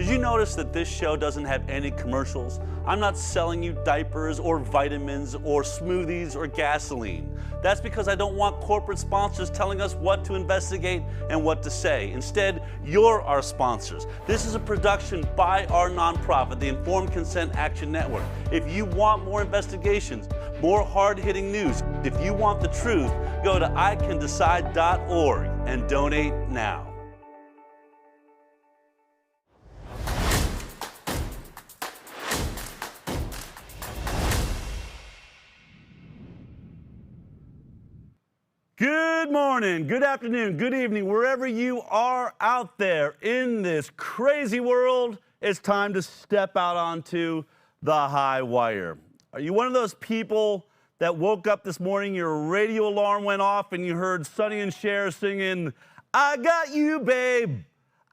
Did you notice that this show doesn't have any commercials? I'm not selling you diapers or vitamins or smoothies or gasoline. That's because I don't want corporate sponsors telling us what to investigate and what to say. Instead, you're our sponsors. This is a production by our nonprofit, the Informed Consent Action Network. If you want more investigations, more hard-hitting news, if you want the truth, go to ICanDecide.org and donate now. Good morning, good afternoon, good evening, wherever you are out there in this crazy world, it's time to step out onto the high wire. Are you one of those people that woke up this morning, your radio alarm went off, and you heard Sonny and Cher singing, "I got you, babe,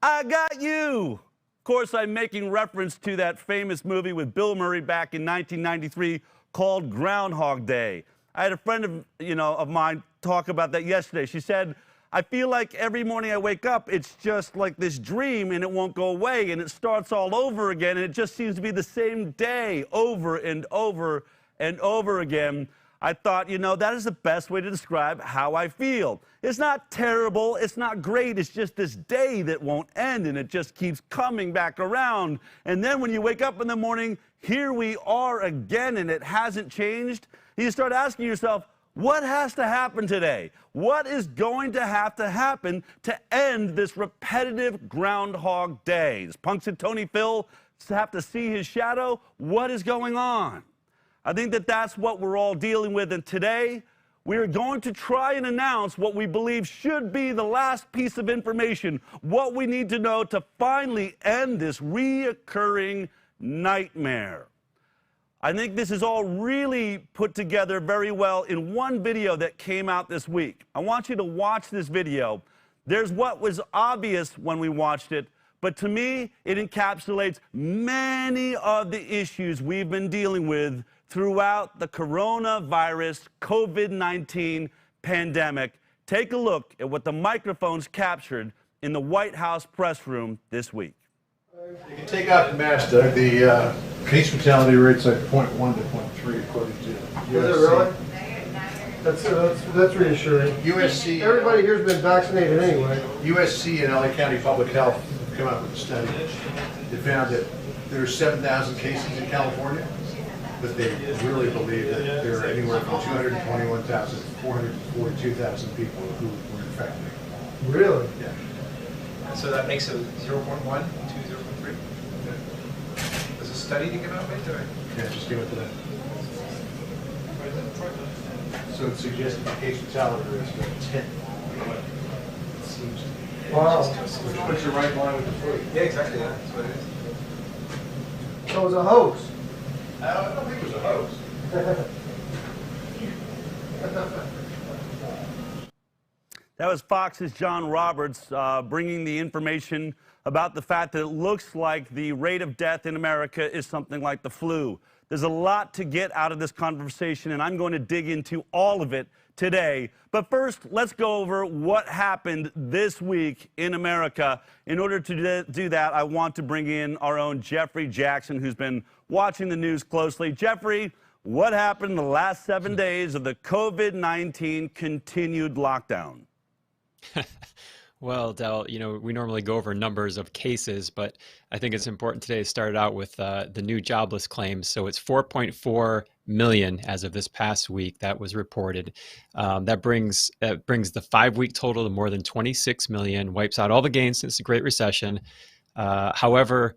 I got you"? Of course, I'm making reference to that famous movie with Bill Murray back in 1993 called Groundhog Day. I had a friend of mine talk about that yesterday. She said, I feel like every morning I wake up, it's just like this dream and it won't go away and it starts all over again and it just seems to be the same day over and over and over again. I thought, that is the best way to describe how I feel. It's not terrible, it's not great, it's just this day that won't end and it just keeps coming back around. And then when you wake up in the morning, here we are again and it hasn't changed. You start asking yourself, what has to happen today? What is going to happen to end this repetitive Groundhog Day? Does Punxsutawney Phil have to see his shadow? What is going on? I think that's what we're all dealing with. And today, we are going to try and announce what we believe should be the last piece of information, what we need to know to finally end this reoccurring nightmare. I think this is all really put together very well in one video that came out this week. I want you to watch this video. There's what was obvious when we watched it, but to me, it encapsulates many of the issues we've been dealing with throughout the coronavirus COVID-19 pandemic. Take a look at what the microphones captured in the White House press room this week. You can take out the mask, Doug. The case fatality rate's like 0.1 to 0.3 according to USC. Is it really? That's reassuring. USC. Everybody here's been vaccinated anyway. USC and LA County Public Health have come out with a study. They found that there are 7,000 cases in California, but they really believe that there are anywhere from 221,000 to 442,000 people who were infected. Really? Yeah. So that makes it 0.1 to 0.3? Does a study to come out with? Or? Yeah, just give it to that. So it suggests that the case fatality rate is about 10. It seems to be. Wow. Which puts you right in line with the flu. Yeah, exactly. Yeah. That's what it is. So it was a hoax. I don't think it was a hoax. That was Fox's John Roberts bringing the information about the fact that it looks like the rate of death in America is something like the flu. There's a lot to get out of this conversation, and I'm going to dig into all of it today. But first, let's go over what happened this week in America. In order to do that, I want to bring in our own Jeffrey Jackson, who's been watching the news closely. Jeffrey, what happened in the last 7 days of the COVID-19 continued lockdown? Well, Del, we normally go over numbers of cases, but I think it's important today to start out with the new jobless claims. So it's 4.4 million as of this past week that was reported. That brings the 5-week total to more than 26 million, wipes out all the gains since the Great Recession. However,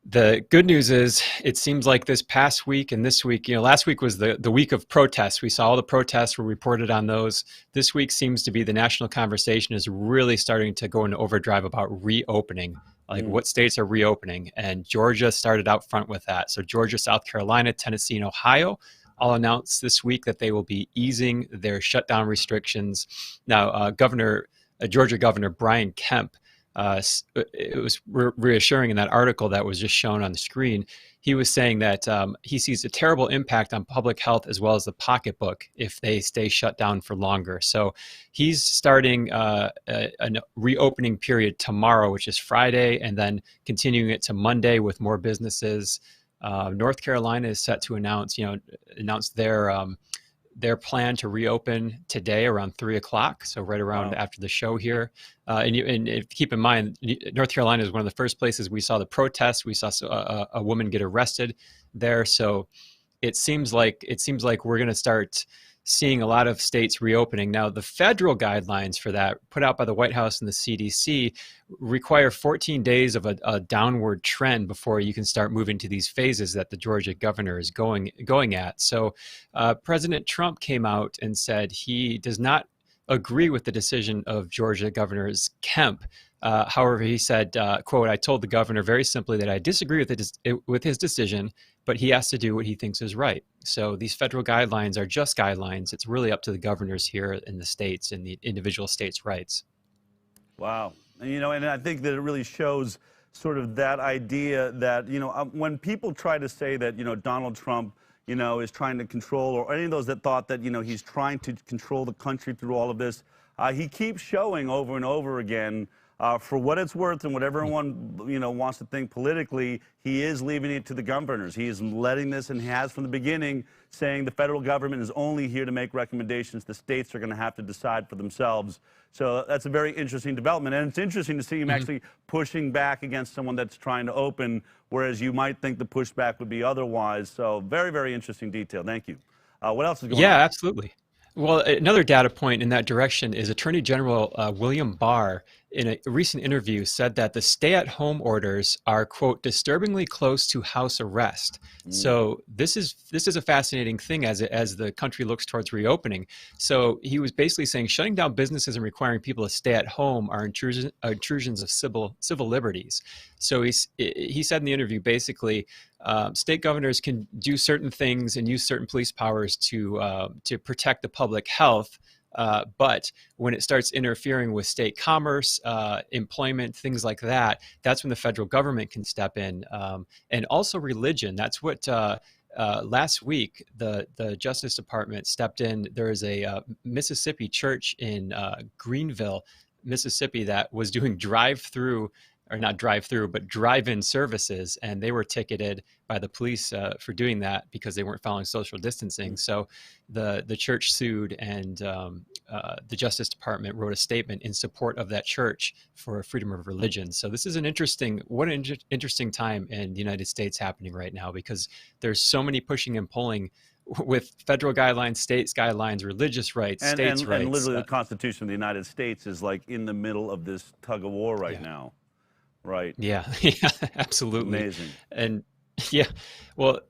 the good news is it seems like this past week and this week, last week was the week of protests. We saw all the protests, were reported on those. This week seems to be the national conversation is really starting to go into overdrive about reopening, like what states are reopening. And Georgia started out front with that. So Georgia, South Carolina, Tennessee, and Ohio all announced this week that they will be easing their shutdown restrictions. Now, Georgia Governor Brian Kemp, it was reassuring in that article that was just shown on the screen. he was saying that he sees a terrible impact on public health as well as the pocketbook if they stay shut down for longer. So he's starting a reopening period tomorrow, which is Friday, and then continuing it to Monday with more businesses. North Carolina is set to announce their plan to reopen today around 3 o'clock, so right around after the show here. And keep in mind, North Carolina is one of the first places we saw the protests. We saw a woman get arrested there. So it seems like we're going to start seeing a lot of states reopening. Now, the federal guidelines for that, put out by the White House and the CDC, require 14 days of a downward trend before you can start moving to these phases that the Georgia governor is going at. So President Trump came out and said he does not agree with the decision of Georgia Governor Kemp. However, he said, quote, "I told the governor very simply that I disagree with his decision, but he has to do what he thinks is right." So these federal guidelines are just guidelines. It's really up to the governors here in the states and the individual states' rights. Wow. And, and I think that it really shows sort of that idea that, when people try to say that, Donald Trump, is trying to control, or any of those that thought that, he's trying to control the country through all of this, he keeps showing over and over again, for what it's worth and what everyone, wants to think politically, he is leaving it to the governors. He is letting this, and has from the beginning, saying the federal government is only here to make recommendations. The states are going to have to decide for themselves. So that's a very interesting development. And it's interesting to see him actually pushing back against someone that's trying to open, whereas you might think the pushback would be otherwise. So very, very interesting detail. Thank you. What else is going on? Yeah, absolutely. Well, another data point in that direction is Attorney General William Barr, in a recent interview, said that the stay-at-home orders are, quote, "disturbingly close to house arrest." So this is a fascinating thing as the country looks towards reopening. So he was basically saying shutting down businesses and requiring people to stay at home are intrusions of civil liberties. So he said in the interview, basically, state governors can do certain things and use certain police powers to protect the public health. But when it starts interfering with state commerce, employment, things like that, that's when the federal government can step in. And also religion. That's what last week the Justice Department stepped in. There is a Mississippi church in Greenville, Mississippi, that was doing drive-in services, and they were ticketed by the police for doing that because they weren't following social distancing. So the church sued, and the Justice Department wrote a statement in support of that church for freedom of religion. So this is an interesting time in the United States happening right now, because there's so many pushing and pulling with federal guidelines, states guidelines, religious rights, states' rights. And literally the Constitution of the United States is like in the middle of this tug of war right now. Right. Yeah, yeah, absolutely. Amazing. And yeah, well,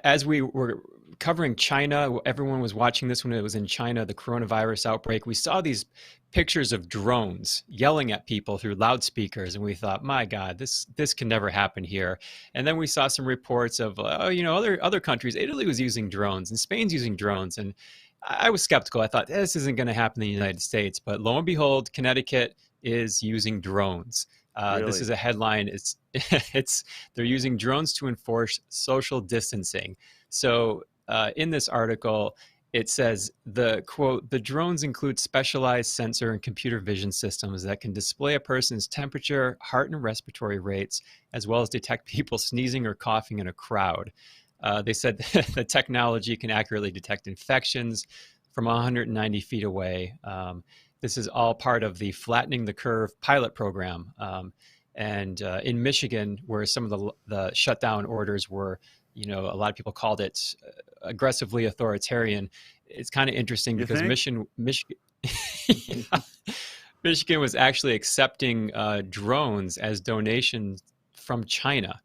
as we were covering China, everyone was watching this when it was in China, the coronavirus outbreak. We saw these pictures of drones yelling at people through loudspeakers, and we thought, my God, this can never happen here. And then we saw some reports of, other countries. Italy was using drones, and Spain's using drones, and I was skeptical. I thought this isn't going to happen in the United States, but lo and behold, Connecticut is using drones. Really? This is a headline. They're using drones to enforce social distancing. So in this article, it says quote, "The drones include specialized sensor and computer vision systems that can display a person's temperature, heart and respiratory rates, as well as detect people sneezing or coughing in a crowd." They said the technology can accurately detect infections from 190 feet away. This is all part of the Flattening the Curve pilot program. And in Michigan, where some of the shutdown orders were, a lot of people called it aggressively authoritarian. It's kind of interesting because Michigan was actually accepting drones as donations from China.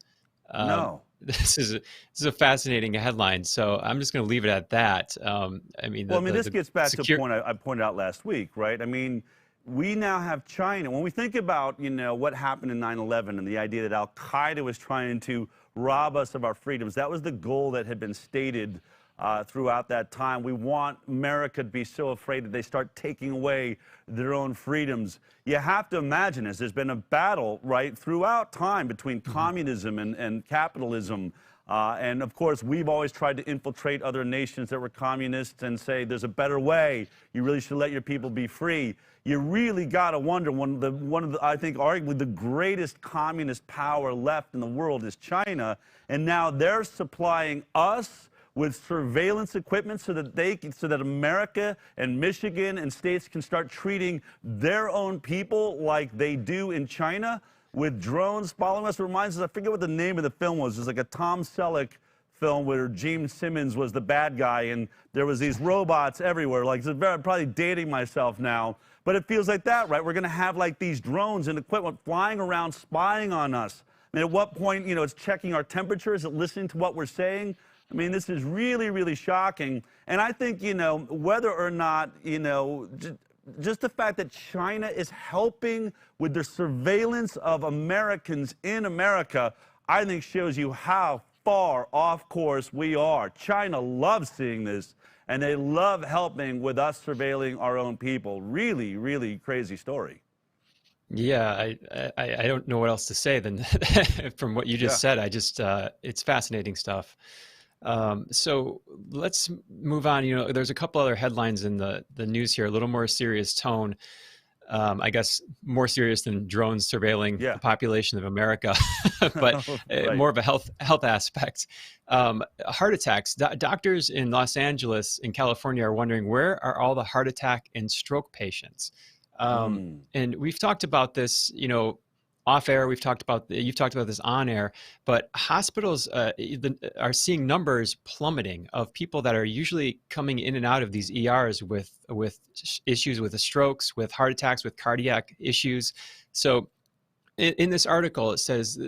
No. This is a fascinating headline, so I'm just going to leave it at that. This gets back to a point I pointed out last week, right? I mean, we now have China. When we think about, what happened in 9/11 and the idea that Al-Qaeda was trying to rob us of our freedoms, that was the goal that had been stated throughout that time. We want America to be so afraid that they start taking away their own freedoms. You have to imagine this. There's been a battle, right, throughout time between communism and capitalism. And of course, we've always tried to infiltrate other nations that were communists and say there's a better way. You really should let your people be free. You really got to wonder, one of the, I think, arguably the greatest communist power left in the world is China. And now they're supplying us with surveillance equipment so that America and Michigan and states can start treating their own people like they do in China, with drones following us. It reminds us, I forget what the name of the film was. It was like a Tom Selleck film where Gene Simmons was the bad guy, and there was these robots everywhere. Like, I'm probably dating myself now, but it feels like that, right? We're going to have like these drones and equipment flying around, spying on us. I mean, at what point, you know, it's checking our temperature? Is it listening to what we're saying? I mean, this is really, really shocking. And I think, you know, whether or not, you know, just the fact that China is helping with the surveillance of Americans in America, I think shows you how far off course we are. China loves seeing this, and they love helping with us surveilling our own people. Really, really crazy story. Yeah, I don't know what else to say than from what you just said. I just it's fascinating stuff. So let's move on. You know, there's a couple other headlines in the news here, a little more serious tone. I guess more serious than drones surveilling the population of America, but more of a health aspect. Heart attacks. Doctors in Los Angeles, in California, are wondering, where are all the heart attack and stroke patients? And we've talked about this, you know, off air. You've talked about this on air, but hospitals are seeing numbers plummeting of people that are usually coming in and out of these ERs with issues with the strokes, with heart attacks, with cardiac issues. So in this article, it says,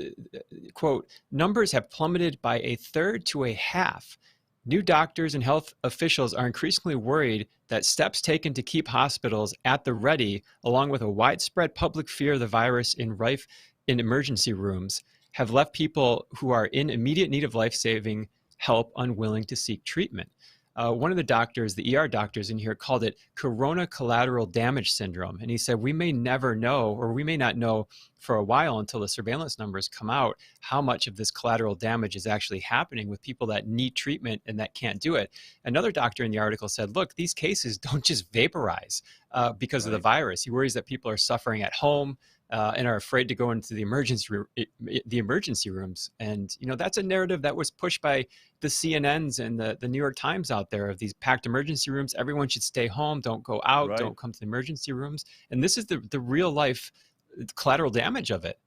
quote, numbers have plummeted by a third to a half. New doctors and health officials are increasingly worried that steps taken to keep hospitals at the ready, along with a widespread public fear of the virus in rife in emergency rooms, have left people who are in immediate need of life-saving help unwilling to seek treatment. One of the doctors, the ER doctors in here, called it corona collateral damage syndrome. And he said, we may never know, or we may not know for a while until the surveillance numbers come out, how much of this collateral damage is actually happening with people that need treatment and that can't do it. Another doctor in the article said, look, these cases don't just vaporize because of the virus. He worries that people are suffering at home and are afraid to go into the emergency rooms. And, you know, that's a narrative that was pushed by the CNNs and the New York Times out there, of these packed emergency rooms. Everyone should stay home, don't go out, don't come to the emergency rooms. And this is the real life collateral damage of it.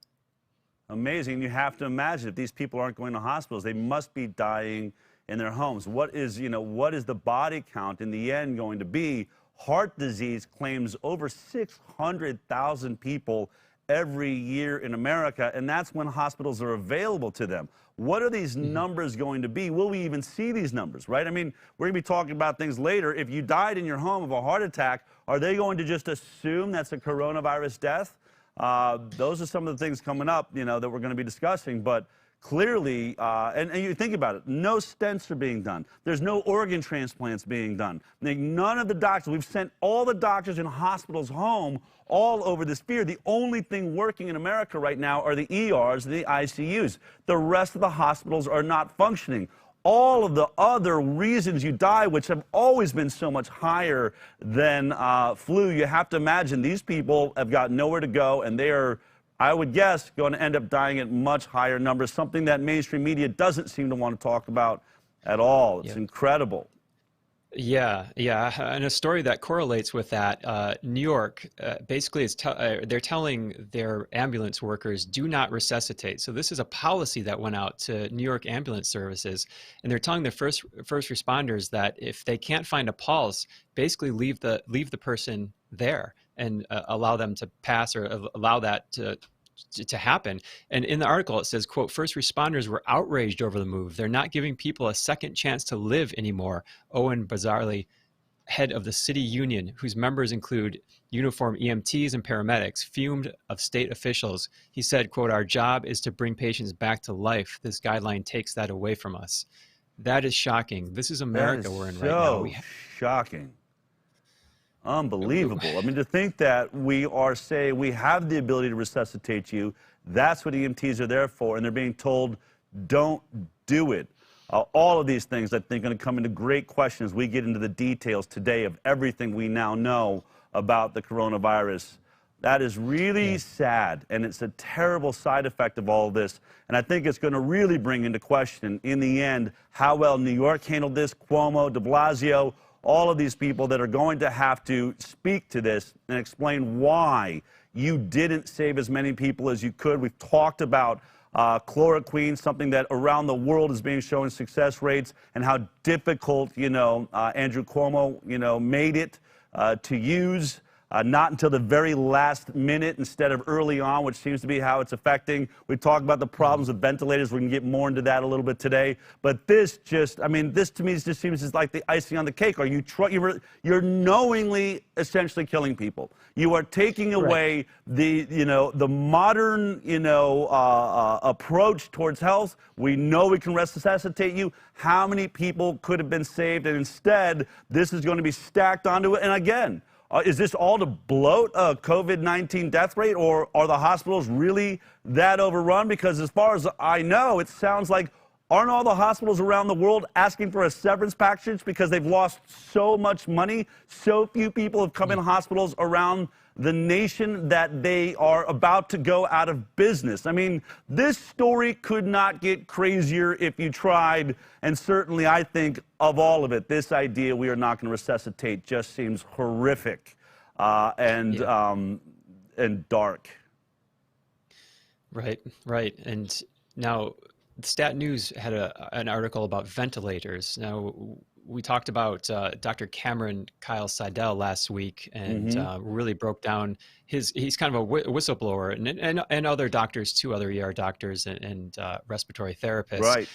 Amazing. You have to imagine, if these people aren't going to hospitals, they must be dying in their homes. What is, you know, what is the body count in the end going to be? Heart disease claims over 600,000 people every year in America, and that's when hospitals are available to them. What are these numbers going to be? Will we even see these numbers, right? I mean, we're going to be talking about things later. If you died in your home of a heart attack, are they going to just assume that's a coronavirus death? Those are some of the things coming up, you know, that we're going to be discussing. But clearly, and you think about it, no stents are being done. There's no organ transplants being done. None of the doctors, we've sent all the doctors in hospitals home all over this fear. The only thing working in America right now are the ERs, the ICUs. The rest of the hospitals are not functioning. All of the other reasons you die, which have always been so much higher than flu, you have to imagine these people have got nowhere to go, and they are, I would guess, going to end up dying at much higher numbers, something that mainstream media doesn't seem to want to talk about at all. It's incredible. Yeah, and a story that correlates with that, New York basically is they're telling their ambulance workers, do not resuscitate. So this is a policy that went out to New York ambulance services, and they're telling their first responders that if they can't find a pulse, basically leave the person there and allow them to pass, or allow that to happen. And in the article, it says, quote, first responders were outraged over the move. They're not giving people a second chance to live anymore. Owen Bazarli, head of the city union, whose members include uniformed EMTs and paramedics, fumed of state officials. He said, quote, our job is to bring patients back to life. This guideline takes that away from us. That is shocking. This is That America is we're in right now. so shocking. Unbelievable. I mean, to think that we are saying we have the ability to resuscitate you. That's what EMTs are there for, and they're being told, don't do it. All of these things, I think, are going to come into great question as we get into the details today of everything we now know about the coronavirus. That is really sad, and it's a terrible side effect of all of this. And I think it's going to really bring into question, in the end, how well New York handled this, Cuomo, de Blasio, all of these people that are going to have to speak to this and explain why you didn't save as many people as you could. We've talked about chloroquine, something that around the world is being shown success rates, and how difficult, Andrew Cuomo, made it to use. Not until the very last minute instead of early on, which seems to be how it's affecting. We talked about the problems with ventilators. We can get more into that a little bit today. But this just, I mean, this to me just seems just like the icing on the cake. You're knowingly essentially killing people. You are taking away the modern, approach towards health. We know we can resuscitate you. How many people could have been saved? And instead, this is going to be stacked onto it. And again, is this all to bloat a COVID-19 death rate, or are the hospitals really that overrun? Because as far as I know, it sounds like, aren't all the hospitals around the world asking for a severance package because they've lost so much money? So few people have come in hospitals around the nation that they are about to go out of business. I mean, this story could not get crazier if you tried, and certainly I think of all of it, this idea we are not going to resuscitate just seems horrific and dark. Right. And now, Stat News had an article about ventilators. Now, we talked about Dr. Cameron Kyle Seidel last week, and really broke down he's kind of a whistleblower, and other doctors too, other ER doctors and respiratory therapists. Right.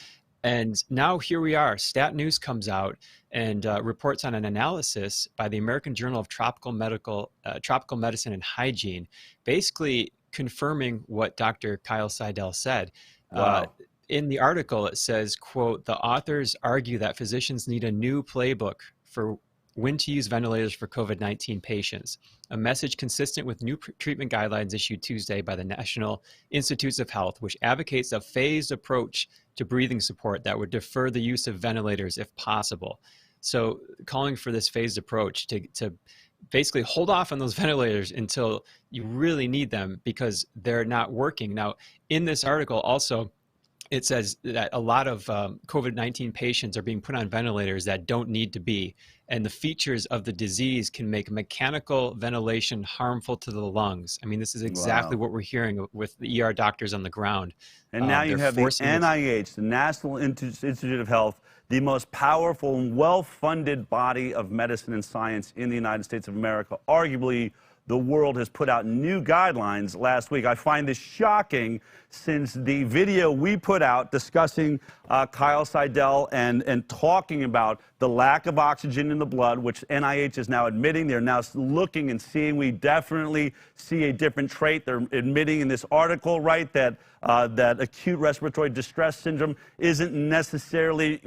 And now here we are. Stat News comes out and reports on an analysis by the American Journal of Tropical Medicine and Hygiene, basically confirming what Dr. Kyle Seidel said. Wow. In the article, it says, quote, the authors argue that physicians need a new playbook for when to use ventilators for COVID-19 patients, a message consistent with new treatment guidelines issued Tuesday by the National Institutes of Health, which advocates a phased approach to breathing support that would defer the use of ventilators if possible. So calling for this phased approach to basically hold off on those ventilators until you really need them because they're not working. Now, in this article also, it says that a lot of COVID-19 patients are being put on ventilators that don't need to be, and the features of the disease can make mechanical ventilation harmful to the lungs. I mean, this is exactly what we're hearing with the ER doctors on the ground. And now you have the NIH, the National Institute of Health, the most powerful and well-funded body of medicine and science in the United States of America. Arguably, the world has put out new guidelines last week. I find this shocking since the video we put out discussing Kyle Seidel and talking about the lack of oxygen in the blood, which NIH is now admitting. They're now looking and seeing we definitely see a different trait. They're admitting in this article, right, that that acute respiratory distress syndrome isn't necessarily,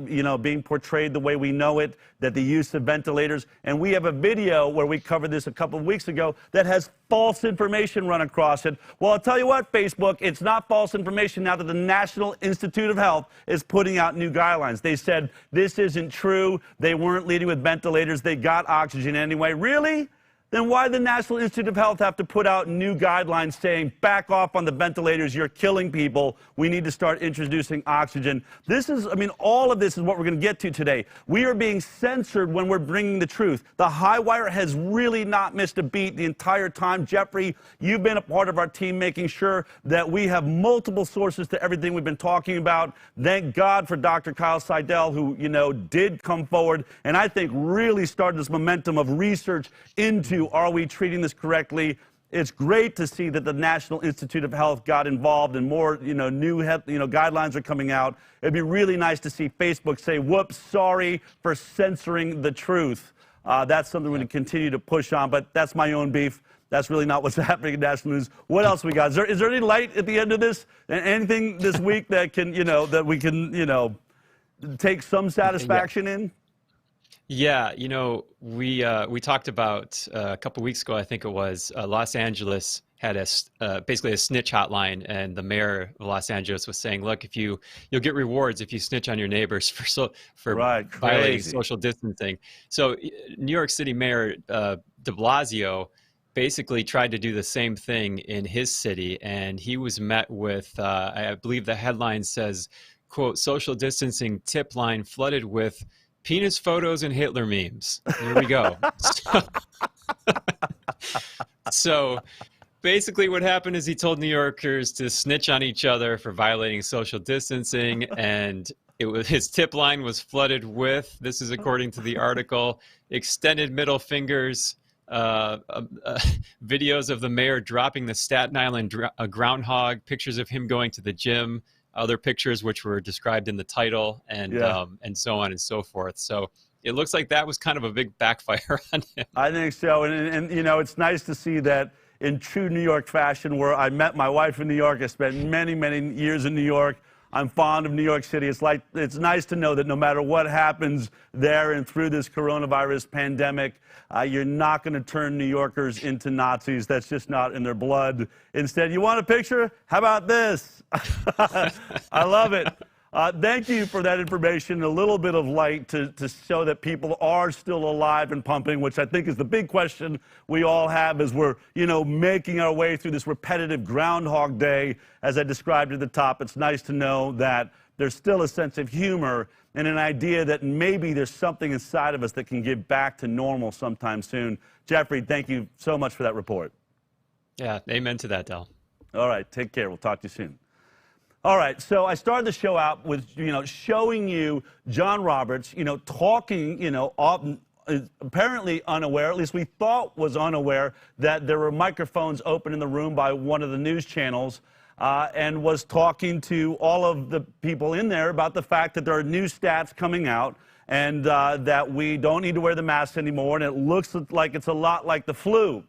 being portrayed the way we know it, that the use of ventilators. And we have a video where we covered this a couple of weeks ago that has false information run across it. Well, I'll tell you what, Facebook, it's not false information now that the National Institute of Health is putting out new guidelines. They said this isn't true. They weren't leading with ventilators. They got oxygen anyway. Really? Then why the National Institute of Health have to put out new guidelines saying, back off on the ventilators, you're killing people, we need to start introducing oxygen? This is, all of this is what we're going to get to today. We are being censored when we're bringing the truth. The High Wire has really not missed a beat the entire time. Jeffrey, you've been a part of our team making sure that we have multiple sources to everything we've been talking about. Thank God for Dr. Kyle Seidel, who, did come forward and I think really started this momentum of research into, are we treating this correctly? It's great to see that the National Institute of Health got involved and more, new guidelines are coming out. It'd be really nice to see Facebook say, whoops, sorry for censoring the truth. That's something we're going to continue to push on, but that's my own beef. That's really not what's happening in national news. What else we got? Is there any light at the end of this? Anything this week that can, that we can, take some satisfaction in? Yeah, you know, we talked about a couple weeks ago, I think it was, Los Angeles had basically a snitch hotline, and the mayor of Los Angeles was saying, look, if you'll get rewards if you snitch on your neighbors for Right, violating crazy. social distancing. So New York City Mayor de Blasio basically tried to do the same thing in his city, and he was met with, I believe the headline says, quote, social distancing tip line flooded with penis photos and Hitler memes. Here we go. So basically what happened is he told New Yorkers to snitch on each other for violating social distancing, and his tip line was flooded with, this is according to the article, extended middle fingers, videos of the mayor dropping the Staten Island groundhog, pictures of him going to the gym, other pictures which were described in the title, and so on and so forth. So it looks like that was kind of a big backfire on him. I think so, and you know, it's nice to see that in true New York fashion, where I met my wife in New York. I spent many, many years in New York. I'm fond of New York City. It's nice to know that no matter what happens there and through this coronavirus pandemic, you're not going to turn New Yorkers into Nazis. That's just not in their blood. Instead, you want a picture? How about this? I love it. Thank you for that information, a little bit of light to show that people are still alive and pumping, which I think is the big question we all have as we're, you know, making our way through this repetitive Groundhog Day. As I described at the top, it's nice to know that there's still a sense of humor and an idea that maybe there's something inside of us that can get back to normal sometime soon. Jeffrey, thank you so much for that report. Yeah, amen to that, Del. All right, take care. We'll talk to you soon. All right, so I started the show out with, you know, showing you John Roberts, you know, talking, you know, apparently unaware, at least we thought was unaware, that there were microphones open in the room by one of the news channels, and was talking to all of the people in there about the fact that there are new stats coming out, and that we don't need to wear the mask anymore, and it looks like it's a lot like the flu.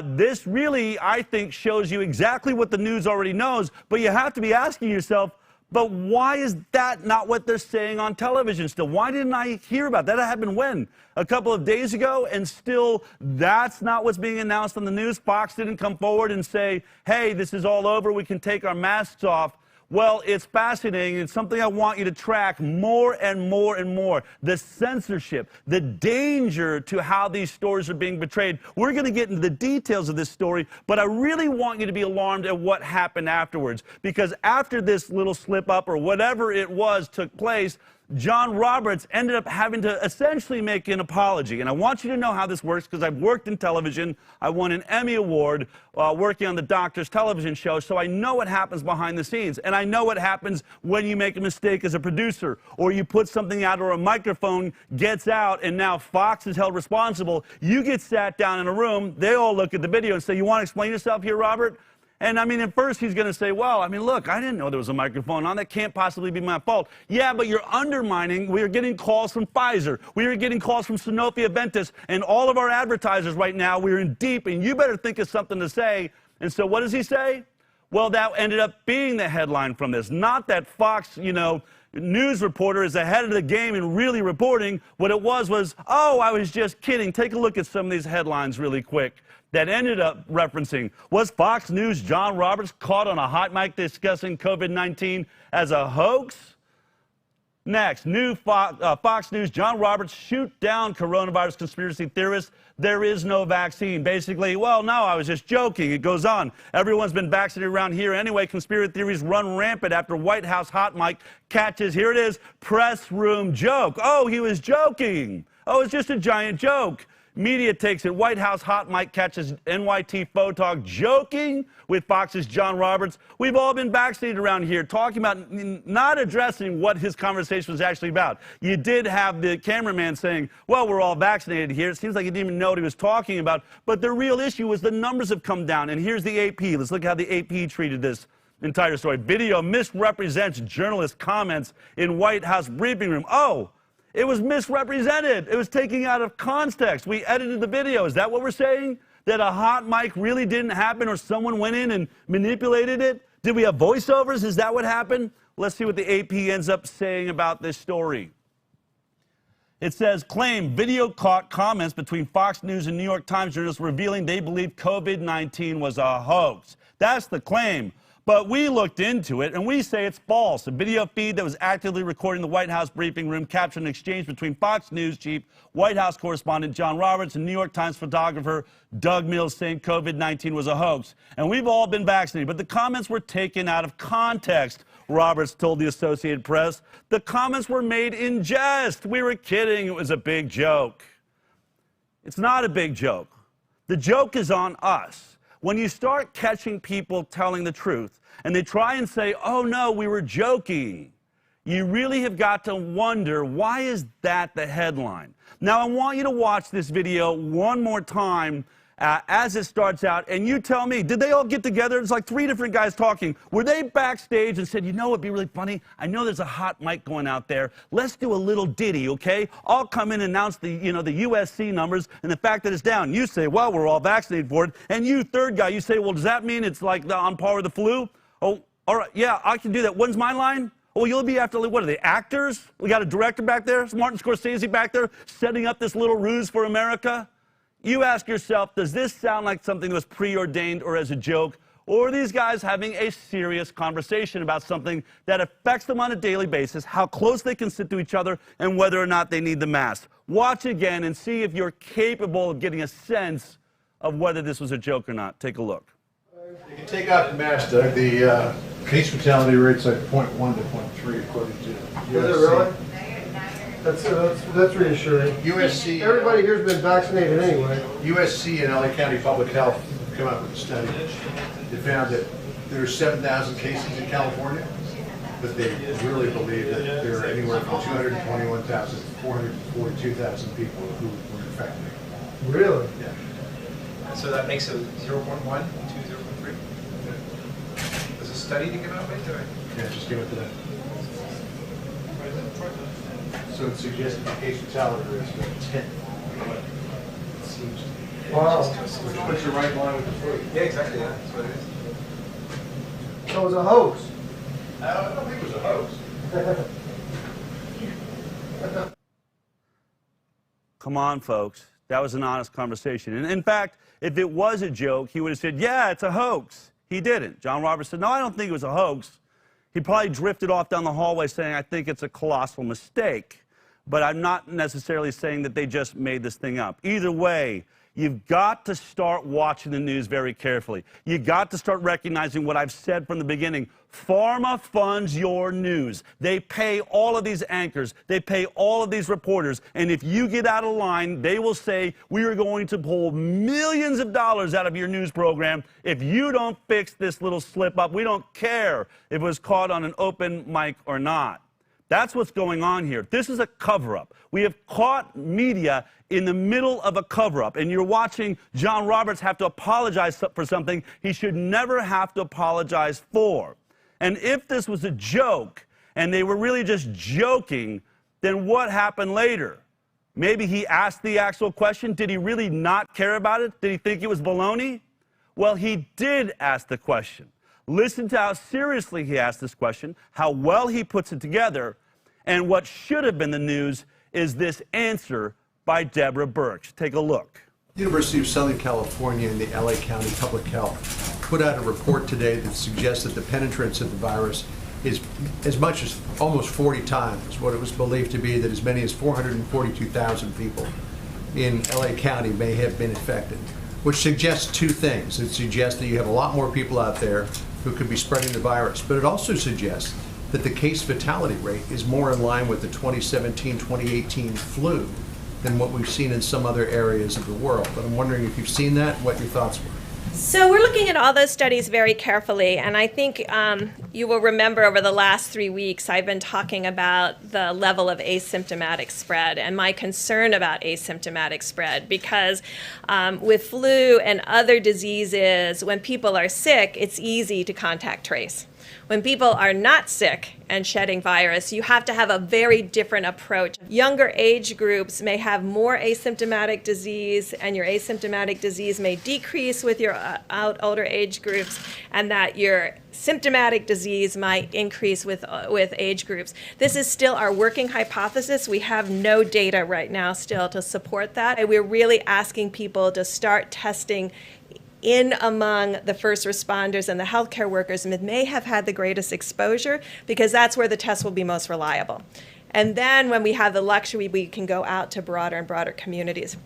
This really, I think, shows you exactly what the news already knows, but you have to be asking yourself, but why is that not what they're saying on television still? Why didn't I hear about that? That happened when? A couple of days ago, and still that's not what's being announced on the news? Fox didn't come forward and say, hey, this is all over, we can take our masks off. Well, it's fascinating. It's something I want you to track more and more and more. The censorship, the danger to how these stories are being portrayed. We're going to get into the details of this story, but I really want you to be alarmed at what happened afterwards. Because after this little slip up or whatever it was took place, John Roberts ended up having to essentially make an apology. And I want you to know how this works because I've worked in television. I won an Emmy Award working on the Doctor's television show, so I know what happens behind the scenes. And I know what happens when you make a mistake as a producer or you put something out or a microphone gets out and now Fox is held responsible. You get sat down in a room, they all look at the video and say, you want to explain yourself here, Robert? And I mean, at first he's going to say, well, I mean, look, I didn't know there was a microphone on. That can't possibly be my fault. Yeah, but you're undermining. We are getting calls from Pfizer. We are getting calls from Sanofi Aventis. And all of our advertisers right now, we're in deep, and you better think of something to say. And so what does he say? Well, that ended up being the headline from this. Not that Fox, you know, news reporter is ahead of the game and really reporting. What it was, oh, I was just kidding. Take a look at some of these headlines really quick. That ended up referencing, was Fox News' John Roberts caught on a hot mic discussing COVID-19 as a hoax? Next, new Fox News, John Roberts shoot down coronavirus conspiracy theorists. There is no vaccine. Basically, well, no, I was just joking. It goes on. Everyone's been vaccinated around here anyway. Conspiracy theories run rampant after White House hot mic catches, here it is, press room joke. Oh, he was joking. Oh, it's just a giant joke. Media takes it. White House hot mic catches NYT photog joking with Fox's John Roberts. We've all been vaccinated around here, talking about not addressing what his conversation was actually about. You did have the cameraman saying, well, we're all vaccinated here. It seems like he didn't even know what he was talking about. But the real issue was the numbers have come down. And here's the AP. Let's look how the AP treated this entire story. Video misrepresents journalist comments in White House briefing room. Oh, it was misrepresented. It was taken out of context. We edited the video. Is that what we're saying? That a hot mic really didn't happen or someone went in and manipulated it? Did we have voiceovers? Is that what happened? Let's see what the AP ends up saying about this story. It says, claim video caught comments between Fox News and New York Times journalists revealing they believe COVID-19 was a hoax. That's the claim. But we looked into it, and we say it's false. A video feed that was actively recording the White House briefing room captured an exchange between Fox News chief, White House correspondent John Roberts, and New York Times photographer Doug Mills saying COVID-19 was a hoax. And we've all been vaccinated, but the comments were taken out of context, Roberts told the Associated Press. The comments were made in jest. We were kidding. It was a big joke. It's not a big joke. The joke is on us. When you start catching people telling the truth and they try and say, oh, no, we were joking, you really have got to wonder, why is that the headline? Now, I want you to watch this video one more time as it starts out, and you tell me, did they all get together? It's like 3 different guys talking. Were they backstage and said, you know what'd be really funny? I know there's a hot mic going out there. Let's do a little ditty, okay? I'll come in and announce the USC numbers and the fact that it's down. You say, well, we're all vaccinated for it. And you, third guy, you say, well, does that mean it's like on par with the flu? Oh, all right, yeah, I can do that. When's my line? Oh, you'll be after, what are they, actors? We got a director back there, Martin Scorsese back there, setting up this little ruse for America? You ask yourself, does this sound like something that was preordained or as a joke? Or are these guys having a serious conversation about something that affects them on a daily basis, how close they can sit to each other, and whether or not they need the mask? Watch again and see if you're capable of getting a sense of whether this was a joke or not. Take a look. You can take out the mask, Doug. The case fatality rate's like 0.1 to 0.3 according to USC. Is it really? That's reassuring. USC. Everybody here's been vaccinated anyway. USC and LA County Public Health come out with a study. They found that there are 7,000 cases in California, but they really believe that there are anywhere from 221,000 to 442,000 people who were infected. Really? Yeah. So that makes a 0.1 to 0.3. There's a study to come out with, or? Yeah, just give it to them. So it suggests that the case fatality rate is about 10. It seems to be. Wow. Which puts you right in line with the flu. Yeah, exactly. Yeah, that's what it is. So it was a hoax. I don't think it was a hoax. Come on, folks. That was an honest conversation. And in fact, if it was a joke, he would have said, yeah, it's a hoax. He didn't. John Roberts said, no, I don't think it was a hoax. He probably drifted off down the hallway saying, I think it's a colossal mistake. But I'm not necessarily saying that they just made this thing up. Either way, you've got to start watching the news very carefully. You've got to start recognizing what I've said from the beginning. Pharma funds your news. They pay all of these anchors. They pay all of these reporters. And if you get out of line, they will say, we are going to pull millions of dollars out of your news program if you don't fix this little slip up. We don't care if it was caught on an open mic or not. That's what's going on here. This is a cover-up. We have caught media in the middle of a cover-up, and you're watching John Roberts have to apologize for something he should never have to apologize for. And if this was a joke, and they were really just joking, then what happened later? Maybe he asked the actual question. Did he really not care about it? Did he think it was baloney? Well, he did ask the question. Listen to how seriously he asked this question, how well he puts it together, and what should have been the news is this answer by Deborah Birx. Take a look. The University of Southern California and the LA County Public Health put out a report today that suggests that the penetrance of the virus is as much as almost 40 times what it was believed to be, that as many as 442,000 people in LA County may have been infected, which suggests 2 things. It suggests that you have a lot more people out there who could be spreading the virus, but it also suggests that the case fatality rate is more in line with the 2017-2018 flu than what we've seen in some other areas of the world. But I'm wondering if you've seen that, what your thoughts were. So we're looking at all those studies very carefully, and I think you will remember over the last 3 weeks I've been talking about the level of asymptomatic spread and my concern about asymptomatic spread, because with flu and other diseases, when people are sick, it's easy to contact trace. When people are not sick and shedding virus, you have to have a very different approach. Younger age groups may have more asymptomatic disease, and your asymptomatic disease may decrease with your older age groups, and that your symptomatic disease might increase with age groups. This is still our working hypothesis. We have no data right now still to support that. And we're really asking people to start testing in among the first responders and the healthcare workers that may have had the greatest exposure, because that's where the test will be most reliable. And then when we have the luxury, we can go out to broader and broader communities.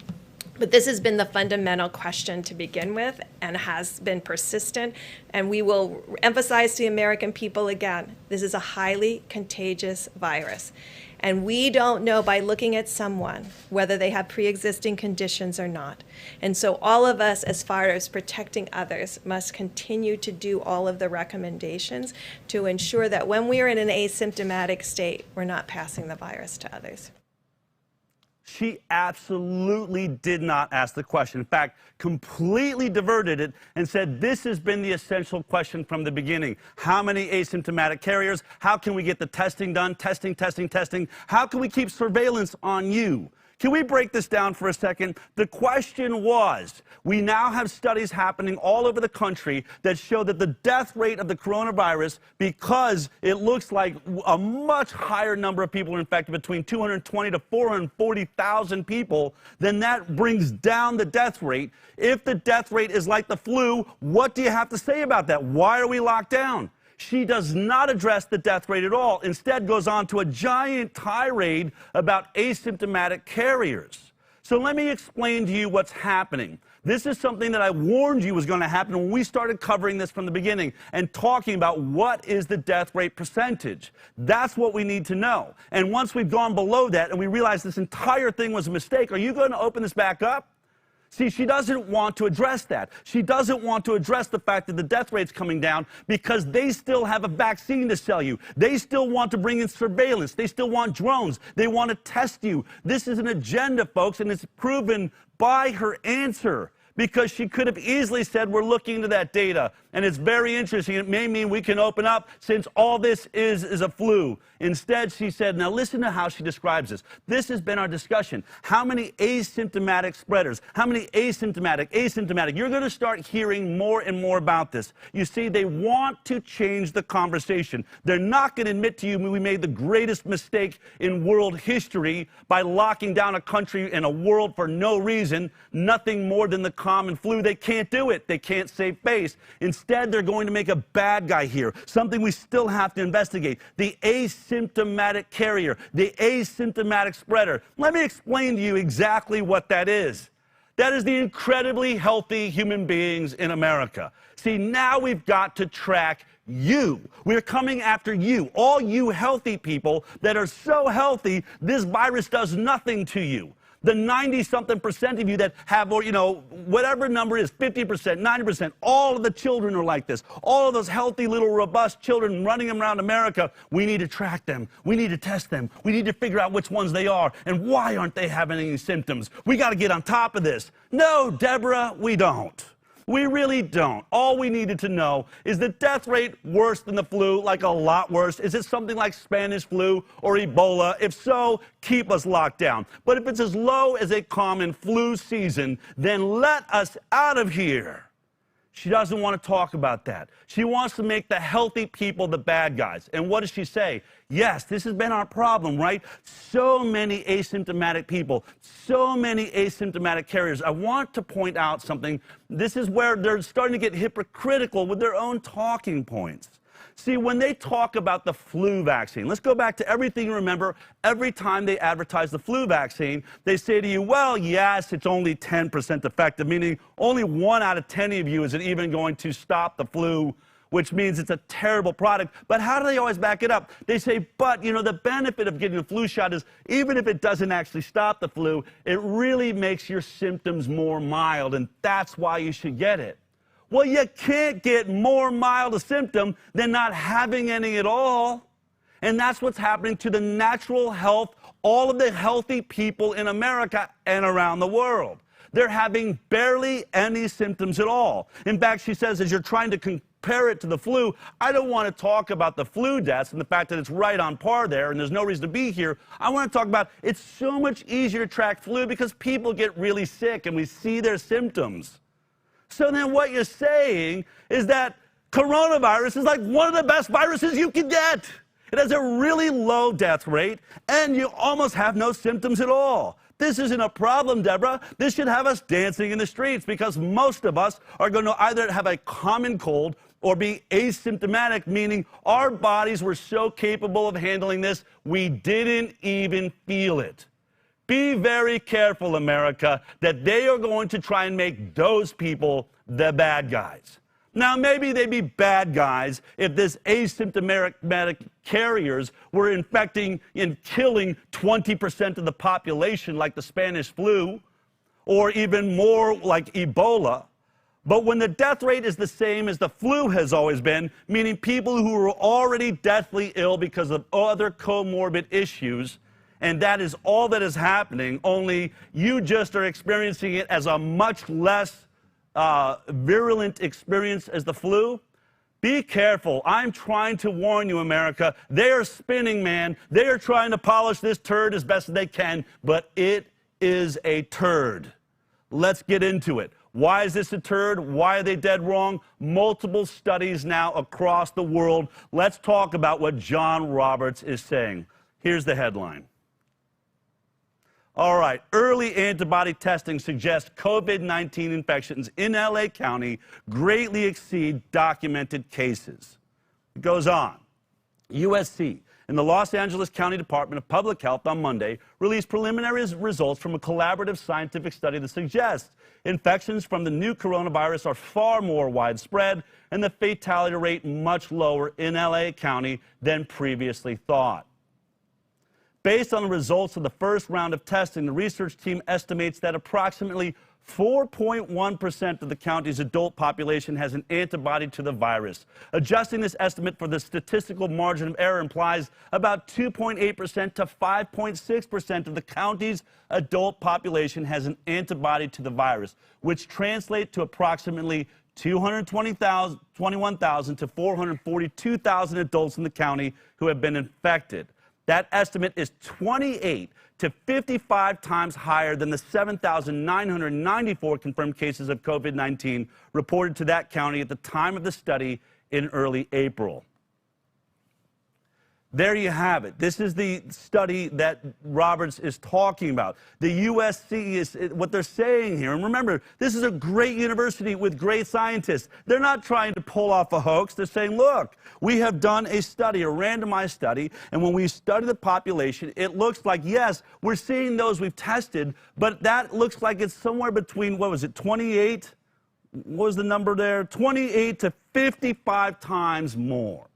But this has been the fundamental question to begin with and has been persistent. And we will emphasize to the American people again, this is a highly contagious virus. And we don't know by looking at someone whether they have pre-existing conditions or not. And so all of us, as far as protecting others, must continue to do all of the recommendations to ensure that when we are in an asymptomatic state, we're not passing the virus to others. She absolutely did not ask the question. In fact, completely diverted it and said this has been the essential question from the beginning. How many asymptomatic carriers? How can we get the testing done? Testing, testing, testing. How can we keep surveillance on you? Can we break this down for a second? The question was, we now have studies happening all over the country that show that the death rate of the coronavirus, because it looks like a much higher number of people are infected, between 220 to 440,000 people, then that brings down the death rate. If the death rate is like the flu, what do you have to say about that? Why are we locked down? She does not address the death rate at all. Instead goes on to a giant tirade about asymptomatic carriers. So let me explain to you what's happening. This is something that I warned you was going to happen when we started covering this from the beginning and talking about what is the death rate percentage. That's what we need to know. And once we've gone below that and we realize this entire thing was a mistake, are you going to open this back up? See, she doesn't want to address that. She doesn't want to address the fact that the death rate's coming down because they still have a vaccine to sell you. They still want to bring in surveillance. They still want drones. They want to test you. This is an agenda, folks, and it's proven by her answer, because she could have easily said, we're looking into that data, and it's very interesting. It may mean we can open up since all this is a flu. Instead, she said, now listen to how she describes this. This has been our discussion. How many asymptomatic spreaders? How many asymptomatic? You're going to start hearing more and more about this. You see, they want to change the conversation. They're not going to admit to you we made the greatest mistake in world history by locking down a country and a world for no reason, nothing more than the common flu. They can't do it. They can't save face. Instead, they're going to make a bad guy here, something we still have to investigate. The asymptomatic carrier, the asymptomatic spreader. Let me explain to you exactly what that is. That is the incredibly healthy human beings in America. See, now we've got to track you. We're coming after you, all you healthy people that are so healthy, this virus does nothing to you. The 90-something% of you that have, or, whatever number is, 50%, 90%, all of the children are like this. All of those healthy little robust children running around America, we need to track them. We need to test them. We need to figure out which ones they are and why aren't they having any symptoms. We got to get on top of this. No, Deborah, we don't. We really don't. All we needed to know is the death rate worse than the flu, like a lot worse. Is it something like Spanish flu or Ebola? If so, keep us locked down. But if it's as low as a common flu season, then let us out of here. She doesn't want to talk about that. She wants to make the healthy people the bad guys. And what does she say? Yes, this has been our problem, right? So many asymptomatic people, so many asymptomatic carriers. I want to point out something. This is where they're starting to get hypocritical with their own talking points. See, when they talk about the flu vaccine, let's go back to everything you remember. Every time they advertise the flu vaccine, they say to you, well, yes, it's only 10% effective, meaning only 1 out of 10 of you is it even going to stop the flu, which means it's a terrible product. But how do they always back it up? They say, but, the benefit of getting a flu shot is even if it doesn't actually stop the flu, it really makes your symptoms more mild, and that's why you should get it. Well, you can't get more mild a symptom than not having any at all. And that's what's happening to the natural health, all of the healthy people in America and around the world. They're having barely any symptoms at all. In fact, she says, as you're trying to compare it to the flu, I don't want to talk about the flu deaths and the fact that it's right on par there and there's no reason to be here. I want to talk about it's so much easier to track flu because people get really sick and we see their symptoms. So then what you're saying is that coronavirus is like one of the best viruses you can get. It has a really low death rate, and you almost have no symptoms at all. This isn't a problem, Deborah. This should have us dancing in the streets because most of us are going to either have a common cold or be asymptomatic, meaning our bodies were so capable of handling this, we didn't even feel it. Be very careful, America, that they are going to try and make those people the bad guys. Now, maybe they'd be bad guys if this asymptomatic carriers were infecting and killing 20% of the population like the Spanish flu, or even more like Ebola. But when the death rate is the same as the flu has always been, meaning people who were already deathly ill because of other comorbid issues, and that is all that is happening, only you just are experiencing it as a much less virulent experience as the flu. Be careful. I'm trying to warn you, America. They are spinning, man. They are trying to polish this turd as best as they can, but it is a turd. Let's get into it. Why is this a turd? Why are they dead wrong? Multiple studies now across the world. Let's talk about what John Roberts is saying. Here's the headline. All right, early antibody testing suggests COVID-19 infections in LA County greatly exceed documented cases. It goes on. USC and the Los Angeles County Department of Public Health on Monday released preliminary results from a collaborative scientific study that suggests infections from the new coronavirus are far more widespread and the fatality rate much lower in LA County than previously thought. Based on the results of the first round of testing, the research team estimates that approximately 4.1% of the county's adult population has an antibody to the virus. Adjusting this estimate for the statistical margin of error implies about 2.8% to 5.6% of the county's adult population has an antibody to the virus, which translates to approximately 221,000 to 442,000 adults in the county who have been infected. That estimate is 28 to 55 times higher than the 7,994 confirmed cases of COVID-19 reported to that county at the time of the study in early April. There you have it. This is the study that Roberts is talking about. The USC is what they're saying here. And remember, this is a great university with great scientists. They're not trying to pull off a hoax. They're saying, look, we have done a study, a randomized study, and when we study the population, it looks like, yes, we're seeing those we've tested, but that looks like it's somewhere between, what was it, 28? What was the number there? 28 to 55 times more.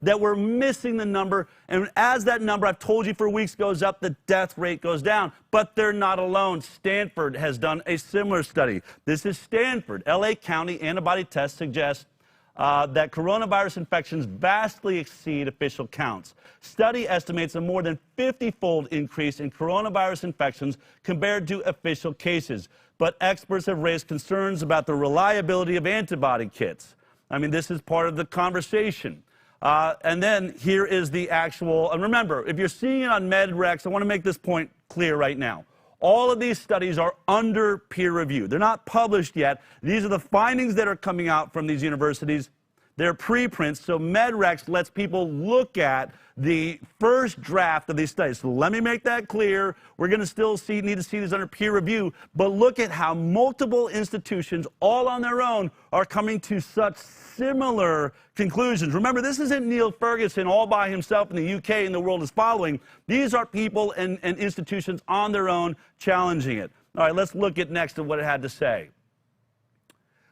That we're missing the number, and as that number, I've told you for weeks, goes up, the death rate goes down. But they're not alone. Stanford has done a similar study. This is Stanford. LA County antibody tests suggest that coronavirus infections vastly exceed official counts. Study estimates a more than 50-fold increase in coronavirus infections compared to official cases. But experts have raised concerns about the reliability of antibody kits. I mean, this is part of the conversation. And then here is the actual, and remember, if you're seeing it on MedRex, I want to make this point clear right now. All of these studies are under peer review. They're not published yet. These are the findings that are coming out from these universities. They're preprints, so MedRex lets people look at the first draft of these studies. So let me make that clear. We're going to still need to see these under peer review, but look at how multiple institutions, all on their own, are coming to such similar conclusions. Remember, this isn't Neil Ferguson all by himself in the UK and the world is following. These are people and institutions on their own challenging it. All right, let's look at next at what it had to say.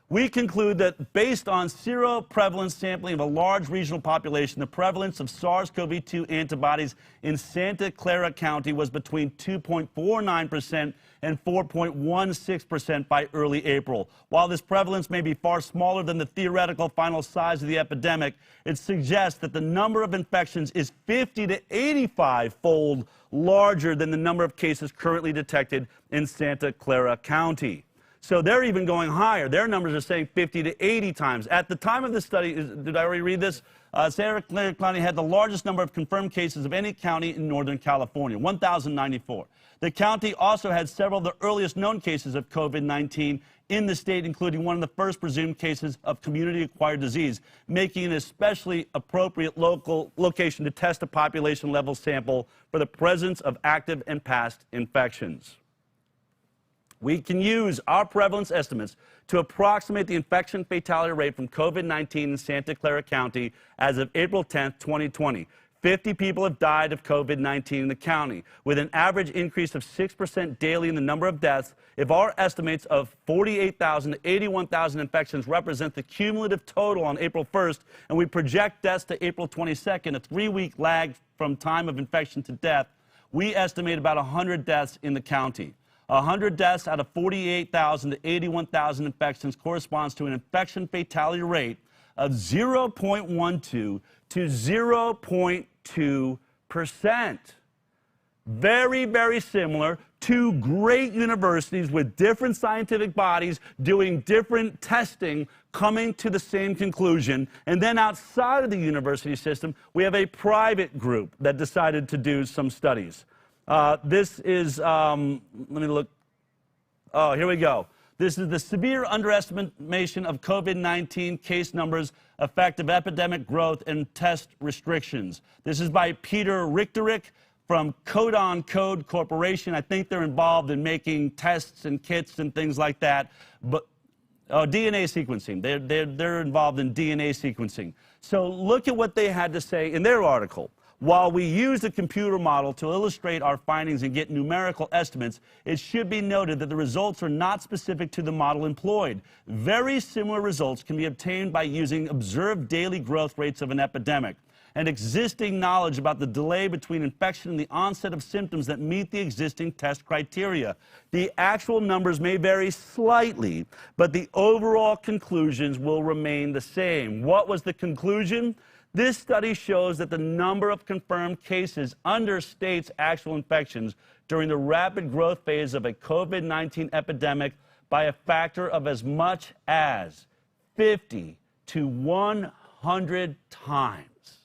We conclude that based on seroprevalence sampling of a large regional population, the prevalence of SARS-CoV-2 antibodies in Santa Clara County was between 2.49% and 4.16% by early April. While this prevalence may be far smaller than the theoretical final size of the epidemic, it suggests that the number of infections is 50 to 85-fold larger than the number of cases currently detected in Santa Clara County. So they're even going higher. Their numbers are saying 50 to 80 times. At the time of this study, did I already read this? Santa Clara County had the largest number of confirmed cases of any county in Northern California, 1,094. The county also had several of the earliest known cases of COVID-19 in the state, including one of the first presumed cases of community-acquired disease, making an especially appropriate location to test a population-level sample for the presence of active and past infections. We can use our prevalence estimates to approximate the infection fatality rate from COVID-19 in Santa Clara County as of April 10, 2020. 50 people have died of COVID-19 in the county, with an average increase of 6% daily in the number of deaths. If our estimates of 48,000 to 81,000 infections represent the cumulative total on April 1st, and we project deaths to April 22nd, a 3-week lag from time of infection to death, we estimate about 100 deaths in the county. 100 deaths out of 48,000 to 81,000 infections corresponds to an infection fatality rate of 0.12 to 0.2%. Very, very similar. Two great universities with different scientific bodies doing different testing, coming to the same conclusion. And then outside of the university system, we have a private group that decided to do some studies. This is, let me look. Oh, here we go. This is the severe underestimation of COVID-19 case numbers, effect of epidemic growth, and test restrictions. This is by Peter Richterich from Codon Code Corporation. I think they're involved in making tests and kits and things like that. But DNA sequencing. They're involved in DNA sequencing. So look at what they had to say in their article. While we use a computer model to illustrate our findings and get numerical estimates, it should be noted that the results are not specific to the model employed. Very similar results can be obtained by using observed daily growth rates of an epidemic and existing knowledge about the delay between infection and the onset of symptoms that meet the existing test criteria. The actual numbers may vary slightly, but the overall conclusions will remain the same. What was the conclusion? This study shows that the number of confirmed cases understates actual infections during the rapid growth phase of a COVID-19 epidemic by a factor of as much as 50 to 100 times.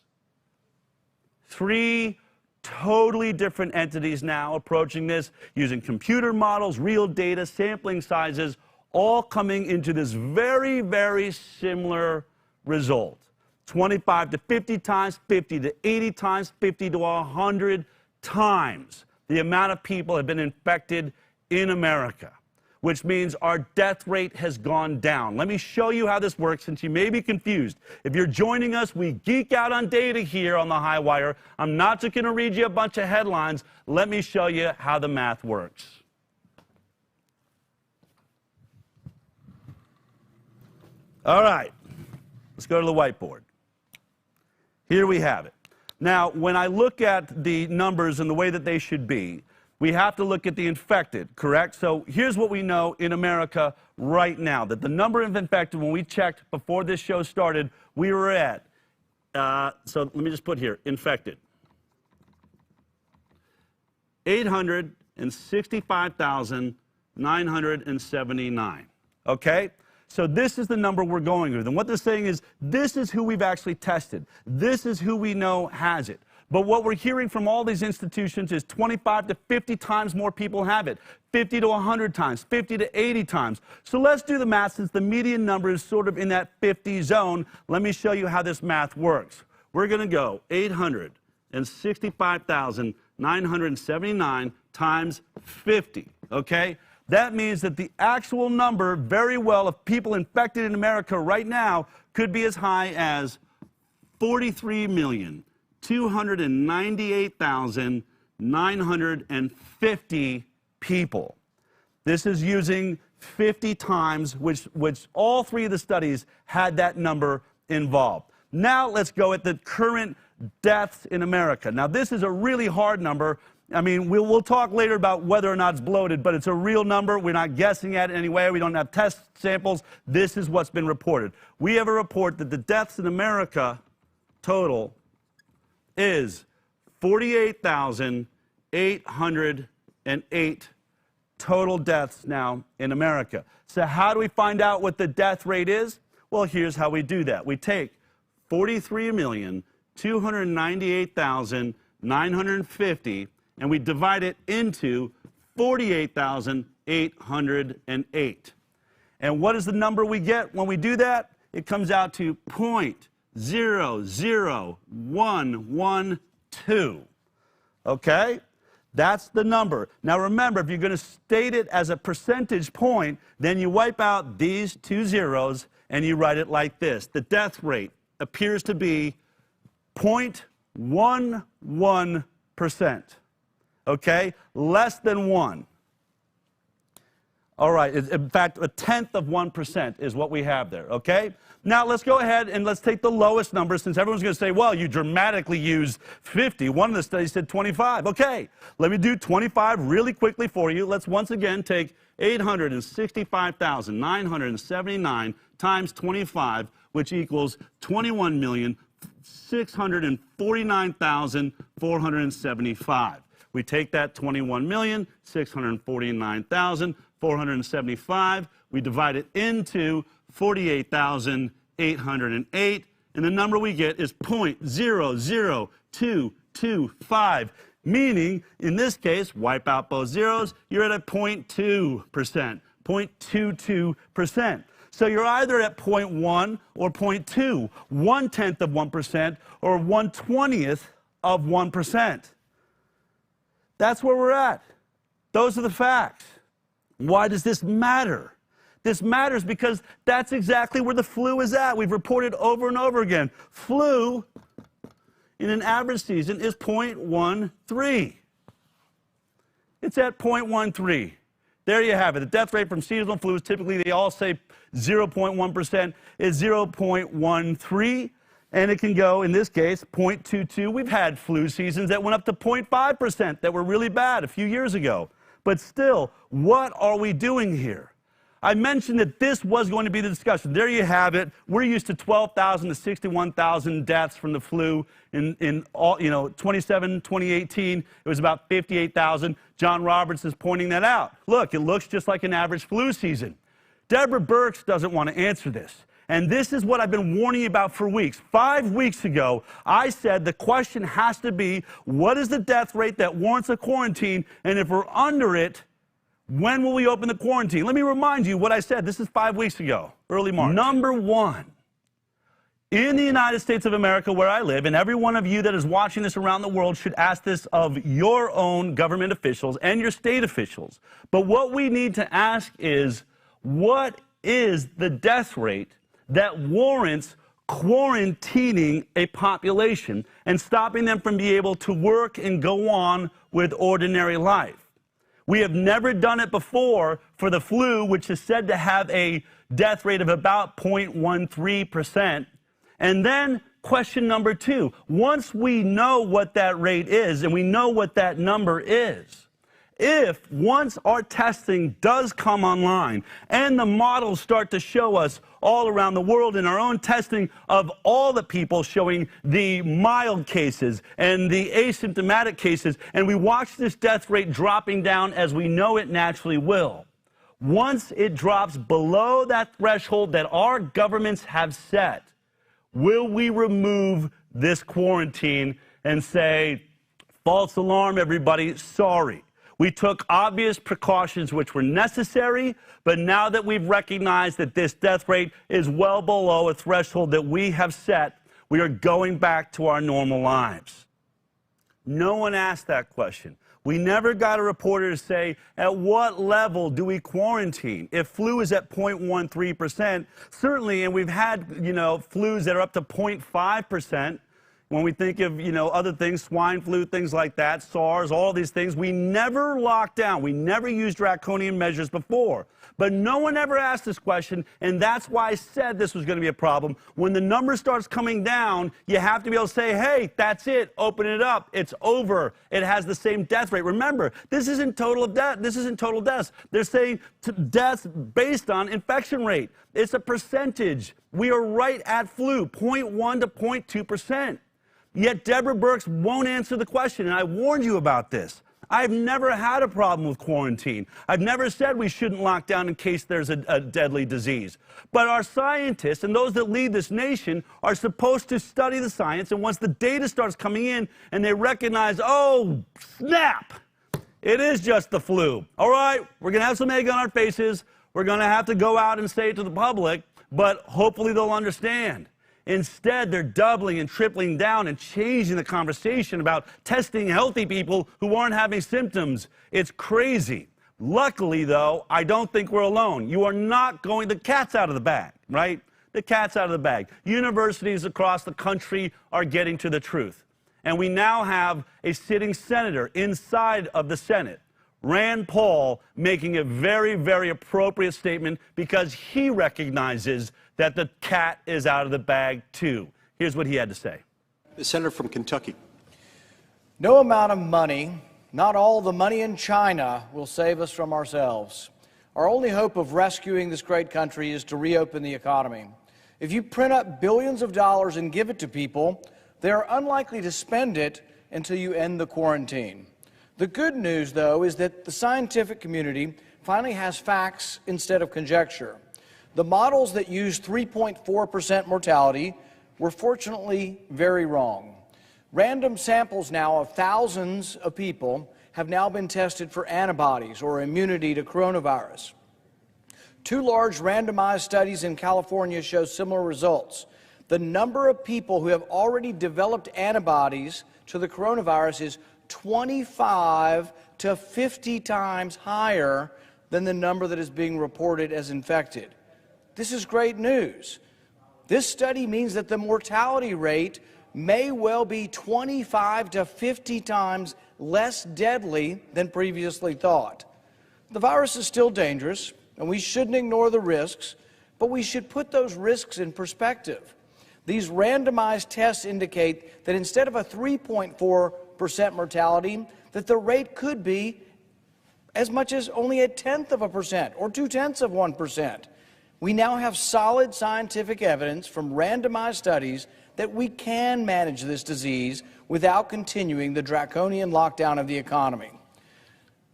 3 totally different entities now approaching this using computer models, real data, sampling sizes, all coming into this very, very similar result. 25 to 50 times, 50 to 80 times, 50 to 100 times the amount of people have been infected in America, which means our death rate has gone down. Let me show you how this works, since you may be confused. If you're joining us, we geek out on data here on the High Wire. I'm not just going to read you a bunch of headlines. Let me show you how the math works. All right, let's go to the whiteboard. Here we have it. Now, when I look at the numbers and the way that they should be, we have to look at the infected, correct? So here's what we know in America right now, that the number of infected, when we checked before this show started, we were at, so let me just put here, infected, 865,979, okay? So this is the number we're going with. And what they're saying is, this is who we've actually tested. This is who we know has it. But what we're hearing from all these institutions is 25 to 50 times more people have it, 50 to 100 times, 50 to 80 times. So let's do the math, since the median number is sort of in that 50 zone. Let me show you how this math works. We're going to go 865,979 times 50, okay? That means that the actual number, very well, of people infected in America right now could be as high as 43,298,950 people. This is using 50 times, which all 3 of the studies had that number involved. Now let's go at the current deaths in America. Now this is a really hard number. I mean, we'll talk later about whether or not it's bloated, but it's a real number. We're not guessing at it anyway. We don't have test samples. This is what's been reported. We have a report that the deaths in America total is 48,808 total deaths now in America. So how do we find out what the death rate is? Well, here's how we do that. We take 43,298,950 and we divide it into 48,808. And what is the number we get when we do that? It comes out to 0.00112. Okay? That's the number. Now remember, if you're going to state it as a percentage point, then you wipe out these two zeros and you write it like this. The death rate appears to be 0.11%. Okay? Less than 1. All right, in fact, 1/10 of 1% is what we have there, okay? Now, let's go ahead and let's take the lowest number, since everyone's going to say, well, you dramatically used 50. One of the studies said 25. Okay, let me do 25 really quickly for you. Let's once again take 865,979 times 25, which equals 21,649,475. We take that 21,649,475, we divide it into 48,808, and the number we get is 0.00225, meaning, in this case, wipe out both zeros, you're at a 0.2%, 0.22%. So you're either at 0.1 or 0.2, 1/10 of 1% or 1/20th of 1%. That's where we're at. Those are the facts. Why does this matter? This matters because that's exactly where the flu is at. We've reported over and over again. Flu in an average season is 0.13. It's at 0.13. There you have it. The death rate from seasonal flu is typically, they all say 0.1%, is 0.13. And it can go, in this case, 0.22. We've had flu seasons that went up to 0.5% that were really bad a few years ago. But still, what are we doing here? I mentioned that this was going to be the discussion. There you have it. We're used to 12,000 to 61,000 deaths from the flu in all, 2018. It was about 58,000. John Roberts is pointing that out. Look, it looks just like an average flu season. Deborah Birx doesn't want to answer this. And this is what I've been warning you about for weeks. 5 weeks ago, I said the question has to be, what is the death rate that warrants a quarantine? And if we're under it, when will we open the quarantine? Let me remind you what I said. This is 5 weeks ago, early March. Number one, in the United States of America, where I live, and every one of you that is watching this around the world should ask this of your own government officials and your state officials. But what we need to ask is, what is the death rate that warrants quarantining a population and stopping them from being able to work and go on with ordinary life? We have never done it before for the flu, which is said to have a death rate of about 0.13%. And then question number two, once we know what that rate is and we know what that number is, if once our testing does come online and the models start to show us all around the world in our own testing of all the people showing the mild cases and the asymptomatic cases, and we watch this death rate dropping down as we know it naturally will, once it drops below that threshold that our governments have set, will we remove this quarantine and say, false alarm, everybody, sorry. We took obvious precautions which were necessary, but now that we've recognized that this death rate is well below a threshold that we have set, we are going back to our normal lives. No one asked that question. We never got a reporter to say, at what level do we quarantine? If flu is at 0.13%, certainly, and we've had, flus that are up to 0.5%, when we think of, other things, swine flu, things like that, SARS, all these things, we never locked down. We never used draconian measures before. But no one ever asked this question, and that's why I said this was going to be a problem. When the number starts coming down, you have to be able to say, hey, that's it, open it up, it's over. It has the same death rate. Remember, this isn't total death. This isn't total deaths. They're saying deaths based on infection rate. It's a percentage. We are right at flu, 0.1 to 0.2%. Yet Deborah Birx won't answer the question, and I warned you about this. I've never had a problem with quarantine. I've never said we shouldn't lock down in case there's a deadly disease. But our scientists and those that lead this nation are supposed to study the science, and once the data starts coming in and they recognize, oh, snap, it is just the flu. All right, we're going to have some egg on our faces. We're going to have to go out and say it to the public, but hopefully they'll understand. Instead, they're doubling and tripling down and changing the conversation about testing healthy people who aren't having symptoms. It's crazy. Luckily, though, I don't think we're alone. You are not going, the cat's out of the bag, right? The cat's out of the bag. Universities across the country are getting to the truth. And we now have a sitting senator inside of the Senate, Rand Paul, making a very, very appropriate statement because he recognizes that the cat is out of the bag, too. Here's what he had to say. The senator from Kentucky. No amount of money, not all the money in China, will save us from ourselves. Our only hope of rescuing this great country is to reopen the economy. If you print up billions of dollars and give it to people, they are unlikely to spend it until you end the quarantine. The good news, though, is that the scientific community finally has facts instead of conjecture. The models that used 3.4% mortality were fortunately very wrong. Random samples now of thousands of people have now been tested for antibodies or immunity to coronavirus. 2 large randomized studies in California show similar results. The number of people who have already developed antibodies to the coronavirus is 25 to 50 times higher than the number that is being reported as infected. This is great news. This study means that the mortality rate may well be 25 to 50 times less deadly than previously thought. The virus is still dangerous, and we shouldn't ignore the risks, but we should put those risks in perspective. These randomized tests indicate that instead of a 3.4% mortality, that the rate could be as much as only 0.1% or 0.2%. We now have solid scientific evidence from randomized studies that we can manage this disease without continuing the draconian lockdown of the economy.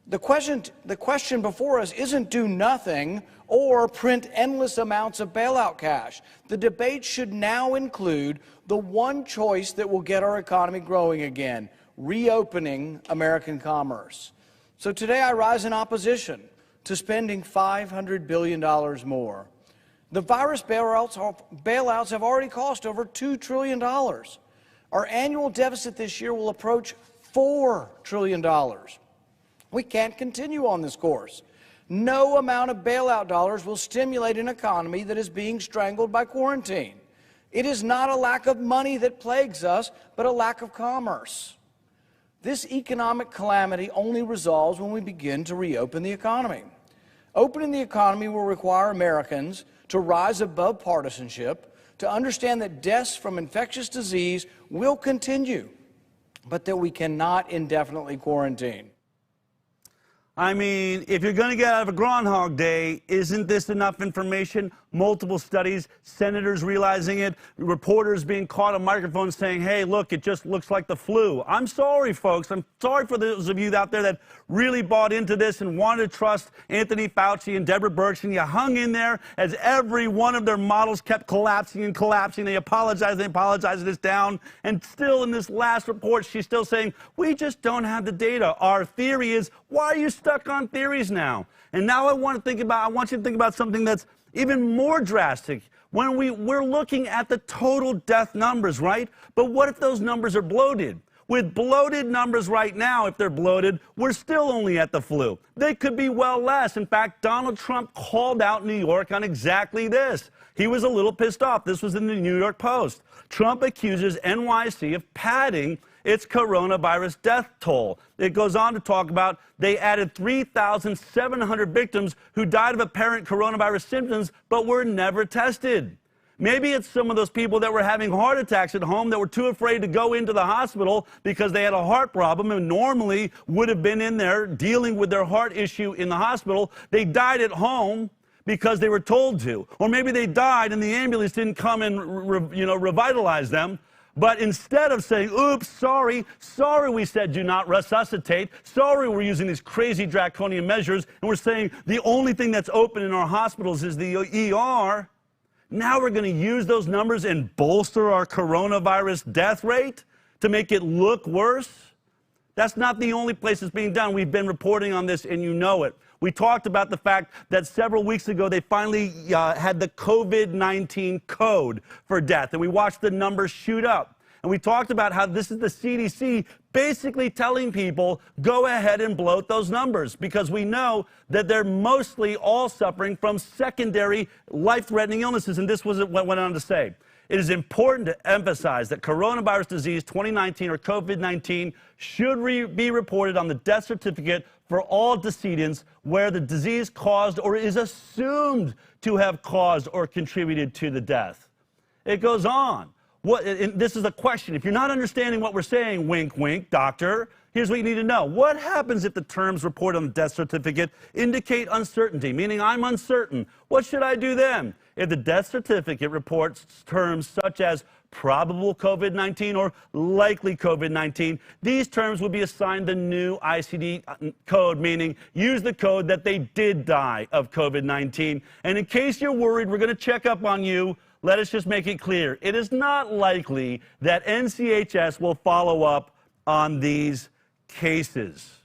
The question before us isn't do nothing or print endless amounts of bailout cash. The debate should now include the one choice that will get our economy growing again, reopening American commerce. So today I rise in opposition to spending $500 billion more. The virus bailouts have already cost over $2 trillion. Our annual deficit this year will approach $4 trillion. We can't continue on this course. No amount of bailout dollars will stimulate an economy that is being strangled by quarantine. It is not a lack of money that plagues us, but a lack of commerce. This economic calamity only resolves when we begin to reopen the economy. Opening the economy will require Americans to rise above partisanship, to understand that deaths from infectious disease will continue, but that we cannot indefinitely quarantine. I mean, if you're going to get out of a Groundhog Day, isn't this enough information? Multiple studies, senators realizing it, reporters being caught on microphones saying, hey, look, it just looks like the flu. I'm sorry, folks. I'm sorry for those of you out there that really bought into this and wanted to trust Anthony Fauci and Deborah Birx, and you hung in there as every one of their models kept collapsing and collapsing. They apologized, and it's down. And still in this last report, she's still saying, we just don't have the data. Our theory is, why are you stuck on theories now? And now I want you to think about something that's even more drastic. When we're looking at the total death numbers, right? But what if those numbers are bloated? With bloated numbers right now, if they're bloated, we're still only at the flu. They could be well less. In fact, Donald Trump called out New York on exactly this. He was a little pissed off. This was in the New York Post. Trump accuses NYC of padding its coronavirus death toll. It goes on to talk about they added 3,700 victims who died of apparent coronavirus symptoms but were never tested. Maybe it's some of those people that were having heart attacks at home that were too afraid to go into the hospital because they had a heart problem and normally would have been in there dealing with their heart issue in the hospital. They died at home because they were told to. Or maybe they died and the ambulance didn't come and revitalize them. But instead of saying, oops, sorry we said do not resuscitate, sorry we're using these crazy draconian measures, and we're saying the only thing that's open in our hospitals is the ER, now we're going to use those numbers and bolster our coronavirus death rate to make it look worse? That's not the only place it's being done. We've been reporting on this, and you know it. We talked about the fact that several weeks ago they finally had the COVID-19 code for death, and we watched the numbers shoot up. And we talked about how this is the CDC basically telling people, go ahead and bloat those numbers, because we know that they're mostly all suffering from secondary life-threatening illnesses. And this was what went on to say. It is important to emphasize that coronavirus disease 2019 or COVID-19 should be reported on the death certificate for all decedents where the disease caused or is assumed to have caused or contributed to the death. It goes on. This is a question. If you're not understanding what we're saying, wink, wink, doctor, here's what you need to know. What happens if the terms reported on the death certificate indicate uncertainty, meaning I'm uncertain? What should I do then? If the death certificate reports terms such as probable COVID-19 or likely COVID-19, these terms will be assigned the new ICD code, meaning use the code that they did die of COVID-19. And in case you're worried, we're going to check up on you. Let us just make it clear. It is not likely that NCHS will follow up on these cases.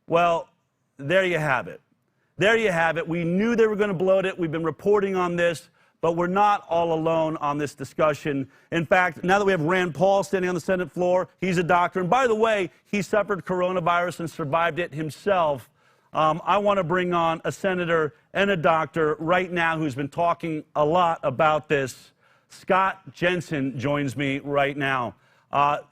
Well, there you have it. There you have it. We knew they were going to bloat it. We've been reporting on this, but we're not all alone on this discussion. In fact, now that we have Rand Paul standing on the Senate floor, he's a doctor. And by the way, he suffered coronavirus and survived it himself. I want to bring on a senator and a doctor right now who's been talking a lot about this. Scott Jensen joins me right now.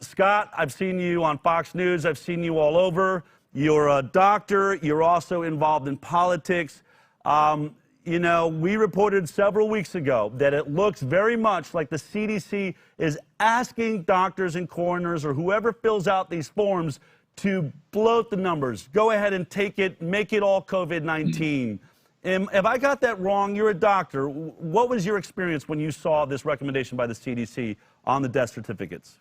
Scott, I've seen you on Fox News. I've seen you all over. You're a doctor. You're also involved in politics. You know, we reported several weeks ago that it looks very much like the CDC is asking doctors and coroners or whoever fills out these forms to bloat the numbers. Go ahead and take it, make it all COVID-19. If I got that wrong, you're a doctor. What was your experience when you saw this recommendation by the CDC on the death certificates?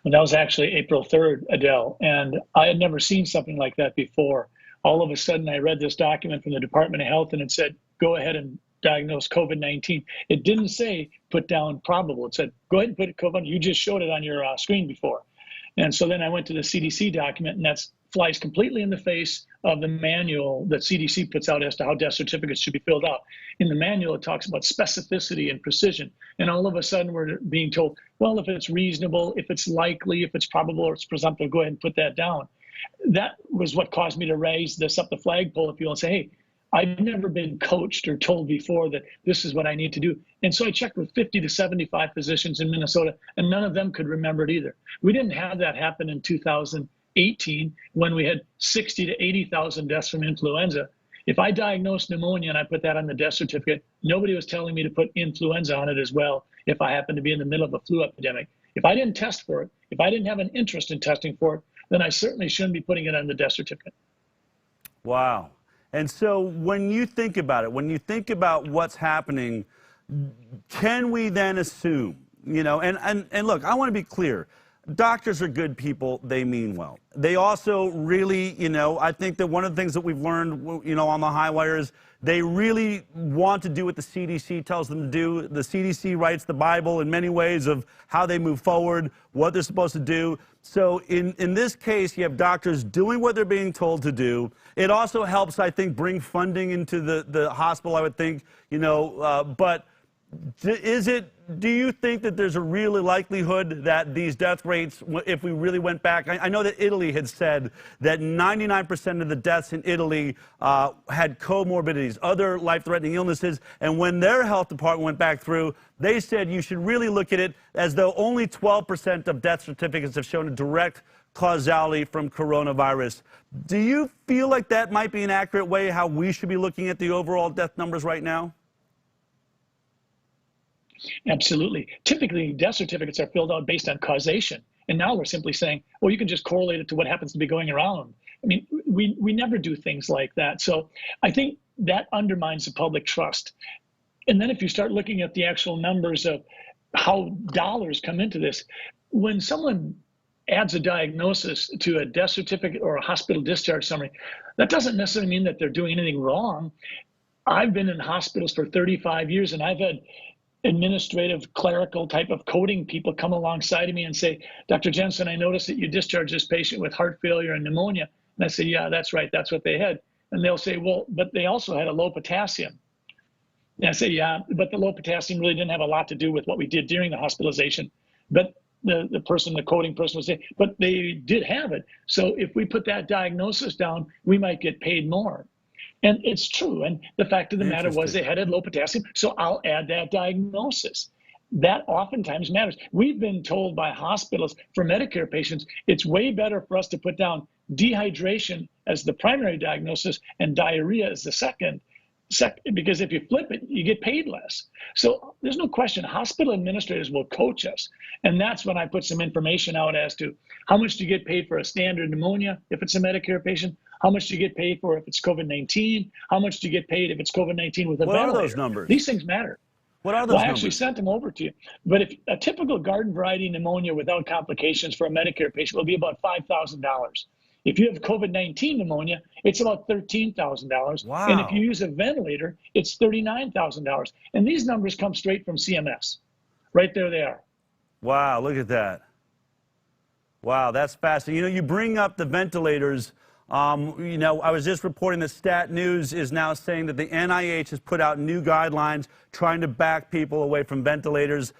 Well, that was actually April 3rd, Adele, and I had never seen something like that before. All of a sudden, I read this document from the Department of Health, and it said, go ahead and diagnose COVID-19. It didn't say put down probable. It said, go ahead and put it COVID. You just showed it on your screen before. And so then I went to the CDC document, and that flies completely in the face of the manual that CDC puts out as to how death certificates should be filled out. In the manual, it talks about specificity and precision. And all of a sudden, we're being told, well, if it's reasonable, if it's likely, if it's probable, or it's presumptive, go ahead and put that down. That was what caused me to raise this up the flagpole, if you will, and say, hey, I've never been coached or told before that this is what I need to do. And so I checked with 50 to 75 physicians in Minnesota, and none of them could remember it either. We didn't have that happen in 2018 when we had 60 to 80,000 deaths from influenza. If I diagnosed pneumonia and I put that on the death certificate, nobody was telling me to put influenza on it as well if I happened to be in the middle of a flu epidemic. If I didn't test for it, if I didn't have an interest in testing for it, then I certainly shouldn't be putting it on the death certificate. Wow. And so when you think about it, when you think about what's happening, can we then assume, you know, and look, I want to be clear. Doctors are good people. They mean well. They also really, you know, I think that one of the things that we've learned, you know, on the high wire is they really want to do what the CDC tells them to do. The CDC writes the Bible in many ways of how they move forward, what they're supposed to do. So in this case, you have doctors doing what they're being told to do. It also helps, I think, bring funding into the hospital, I would think, you know, but do you think that there's a real likelihood that these death rates, if we really went back, I know that Italy had said that 99% of the deaths in Italy had comorbidities, other life-threatening illnesses, and when their health department went back through, they said you should really look at it as though only 12% of death certificates have shown a direct causality from coronavirus. Do you feel like that might be an accurate way how we should be looking at the overall death numbers right now? Absolutely. Typically, death certificates are filled out based on causation. And now we're simply saying, well, you can just correlate it to what happens to be going around. I mean, we never do things like that. So I think that undermines the public trust. And then if you start looking at the actual numbers of how dollars come into this. When someone adds a diagnosis to a death certificate or a hospital discharge summary, that doesn't necessarily mean that they're doing anything wrong. I've been in hospitals for 35 years, and I've had administrative, clerical type of coding people come alongside of me and say, Dr. Jensen, I noticed that you discharged this patient with heart failure and pneumonia. And I say, yeah, that's right. That's what they had. And they'll say, well, but they also had a low potassium. And I say, yeah, but the low potassium really didn't have a lot to do with what we did during the hospitalization. But the coding person would say, but they did have it. So if we put that diagnosis down, we might get paid more. And it's true. And the fact of the matter was they had a low potassium. So I'll add that diagnosis. That oftentimes matters. We've been told by hospitals for Medicare patients, it's way better for us to put down dehydration as the primary diagnosis and diarrhea as the second, because if you flip it, you get paid less. So there's no question, hospital administrators will coach us. And that's when I put some information out as to how much do you get paid for a standard pneumonia if it's a Medicare patient? How much do you get paid for if it's COVID-19? How much do you get paid if it's COVID-19 with a ventilator? What are those numbers? These things matter. What are those numbers? I numbers? actually sent them over to you. But if a typical garden variety pneumonia without complications for a Medicare patient will be about $5,000. If you have COVID-19 pneumonia, it's about $13,000. Wow. And if you use a ventilator, it's $39,000. And these numbers come straight from CMS. Right there they are. Wow, look at that. Wow, that's fascinating. You know, you bring up the ventilators. You know, I was just reporting that Stat News is now saying that the NIH has put out new guidelines trying to back people away from ventilators.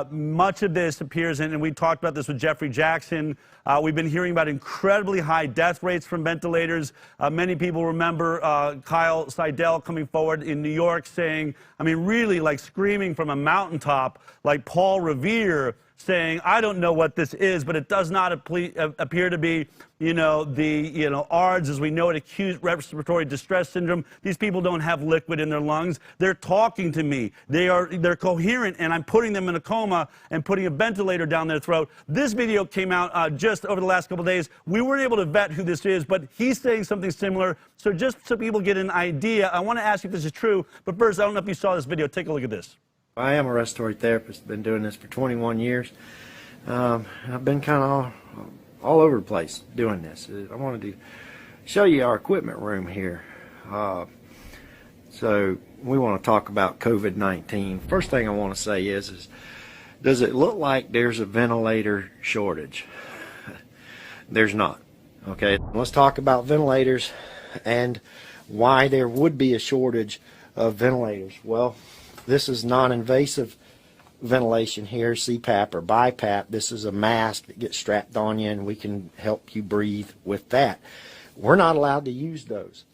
Much of this appears in, and we talked about this with Jeffrey Jackson, we've been hearing about incredibly high death rates from ventilators. Many people remember Kyle Seidel coming forward in New York saying, I mean, really like screaming from a mountaintop, like Paul Revere saying, I don't know what this is, but it does not appear to be, the ARDS, as we know it, acute respiratory distress syndrome. These people don't have liquid in their lungs. They're talking to me. They're coherent, and I'm putting them in a coma and putting a ventilator down their throat. This video came out just over the last couple of days. We weren't able to vet who this is, but he's saying something similar. So just so people get an idea, I want to ask you if this is true. But first, I don't know if you saw this video. Take a look at this. I am a respiratory therapist. Been doing this for 21 years. I've been kind of all over the place doing this. I wanted to show you our equipment room here. So we want to talk about COVID-19. First thing I want to say is does it look like there's a ventilator shortage? There's not. Okay, let's talk about ventilators and why there would be a shortage of ventilators. Well, this is non-invasive ventilation here, CPAP or BiPAP. This is a mask that gets strapped on you, and we can help you breathe with that. We're not allowed to use those,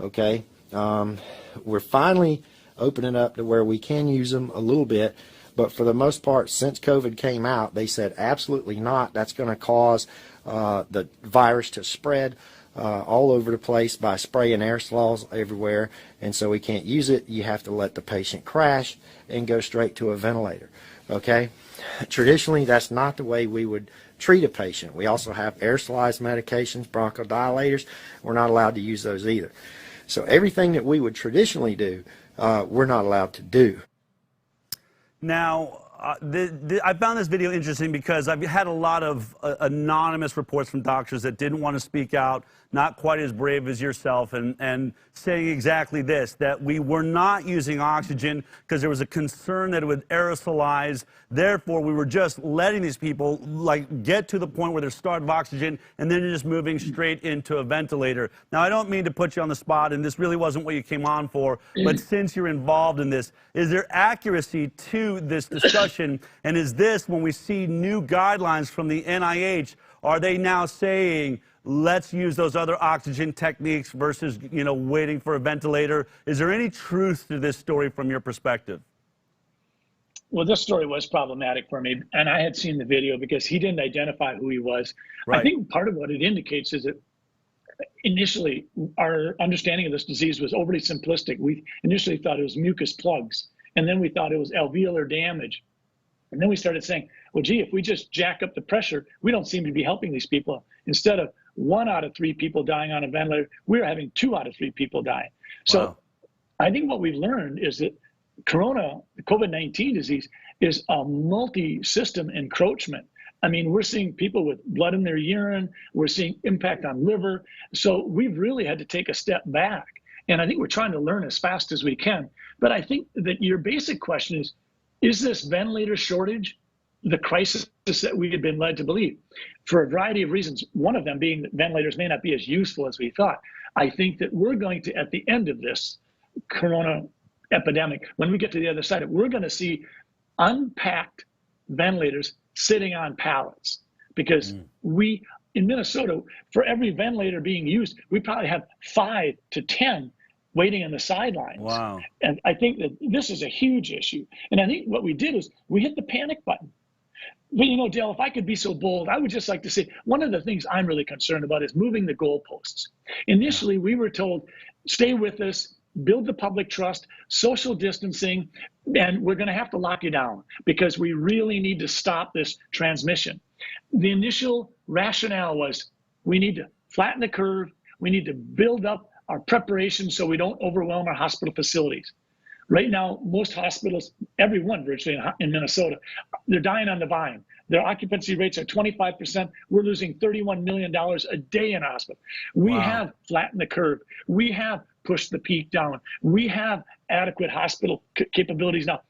okay? We're finally opening up to where we can use them a little bit, but for the most part, since COVID came out, they said absolutely not. That's going to cause the virus to spread all over the place by spraying aerosols everywhere, and so we can't use it. You have to let the patient crash and go straight to a ventilator, okay? Traditionally, that's not the way we would treat a patient. We also have aerosolized medications, bronchodilators. We're not allowed to use those either. So everything that we would traditionally do, we're not allowed to do. Now, I found this video interesting because I've had a lot of anonymous reports from doctors that didn't want to speak out, not quite as brave as yourself, and saying exactly this, that we were not using oxygen because there was a concern that it would aerosolize. Therefore, we were just letting these people get to the point where they're starved of oxygen, and then you're just moving straight into a ventilator. Now, I don't mean to put you on the spot, and this really wasn't what you came on for, but since you're involved in this, is there accuracy to this discussion? And is this, when we see new guidelines from the NIH, are they now saying, let's use those other oxygen techniques versus, waiting for a ventilator? Is there any truth to this story from your perspective? Well, this story was problematic for me, and I had seen the video because he didn't identify who he was. Right. I think part of what it indicates is that initially our understanding of this disease was overly simplistic. We initially thought it was mucus plugs, and then we thought it was alveolar damage. And then we started saying, well, gee, if we just jack up the pressure, we don't seem to be helping these people. Instead of 1 out of 3 people dying on a ventilator, we're having 2 out of 3 people dying. So I think what we've learned is that the COVID-19 disease is a multi-system encroachment. I mean, we're seeing people with blood in their urine. We're seeing impact on liver. So we've really had to take a step back. And I think we're trying to learn as fast as we can. But I think that your basic question is this ventilator shortage the crisis that we had been led to believe? For a variety of reasons, one of them being that ventilators may not be as useful as we thought. I think that we're going to, at the end of this corona epidemic, when we get to the other side, we're going to see unpacked ventilators sitting on pallets, because we, in Minnesota, for every ventilator being used, we probably have 5 to 10 waiting on the sidelines. Wow. And I think that this is a huge issue. And I think what we did is we hit the panic button. But you know, Dale, if I could be so bold, I would just like to say, one of the things I'm really concerned about is moving the goalposts. Initially, we were told, stay with us, build the public trust, social distancing, and we're going to have to lock you down because we really need to stop this transmission. The initial rationale was we need to flatten the curve, we need to build up our preparation so we don't overwhelm our hospital facilities. Right now, most hospitals, everyone virtually in Minnesota, they're dying on the vine. Their occupancy rates are 25%. We're losing $31 million a day in a hospital. We have flattened the curve. We have pushed the peak down. We have adequate hospital capabilities now.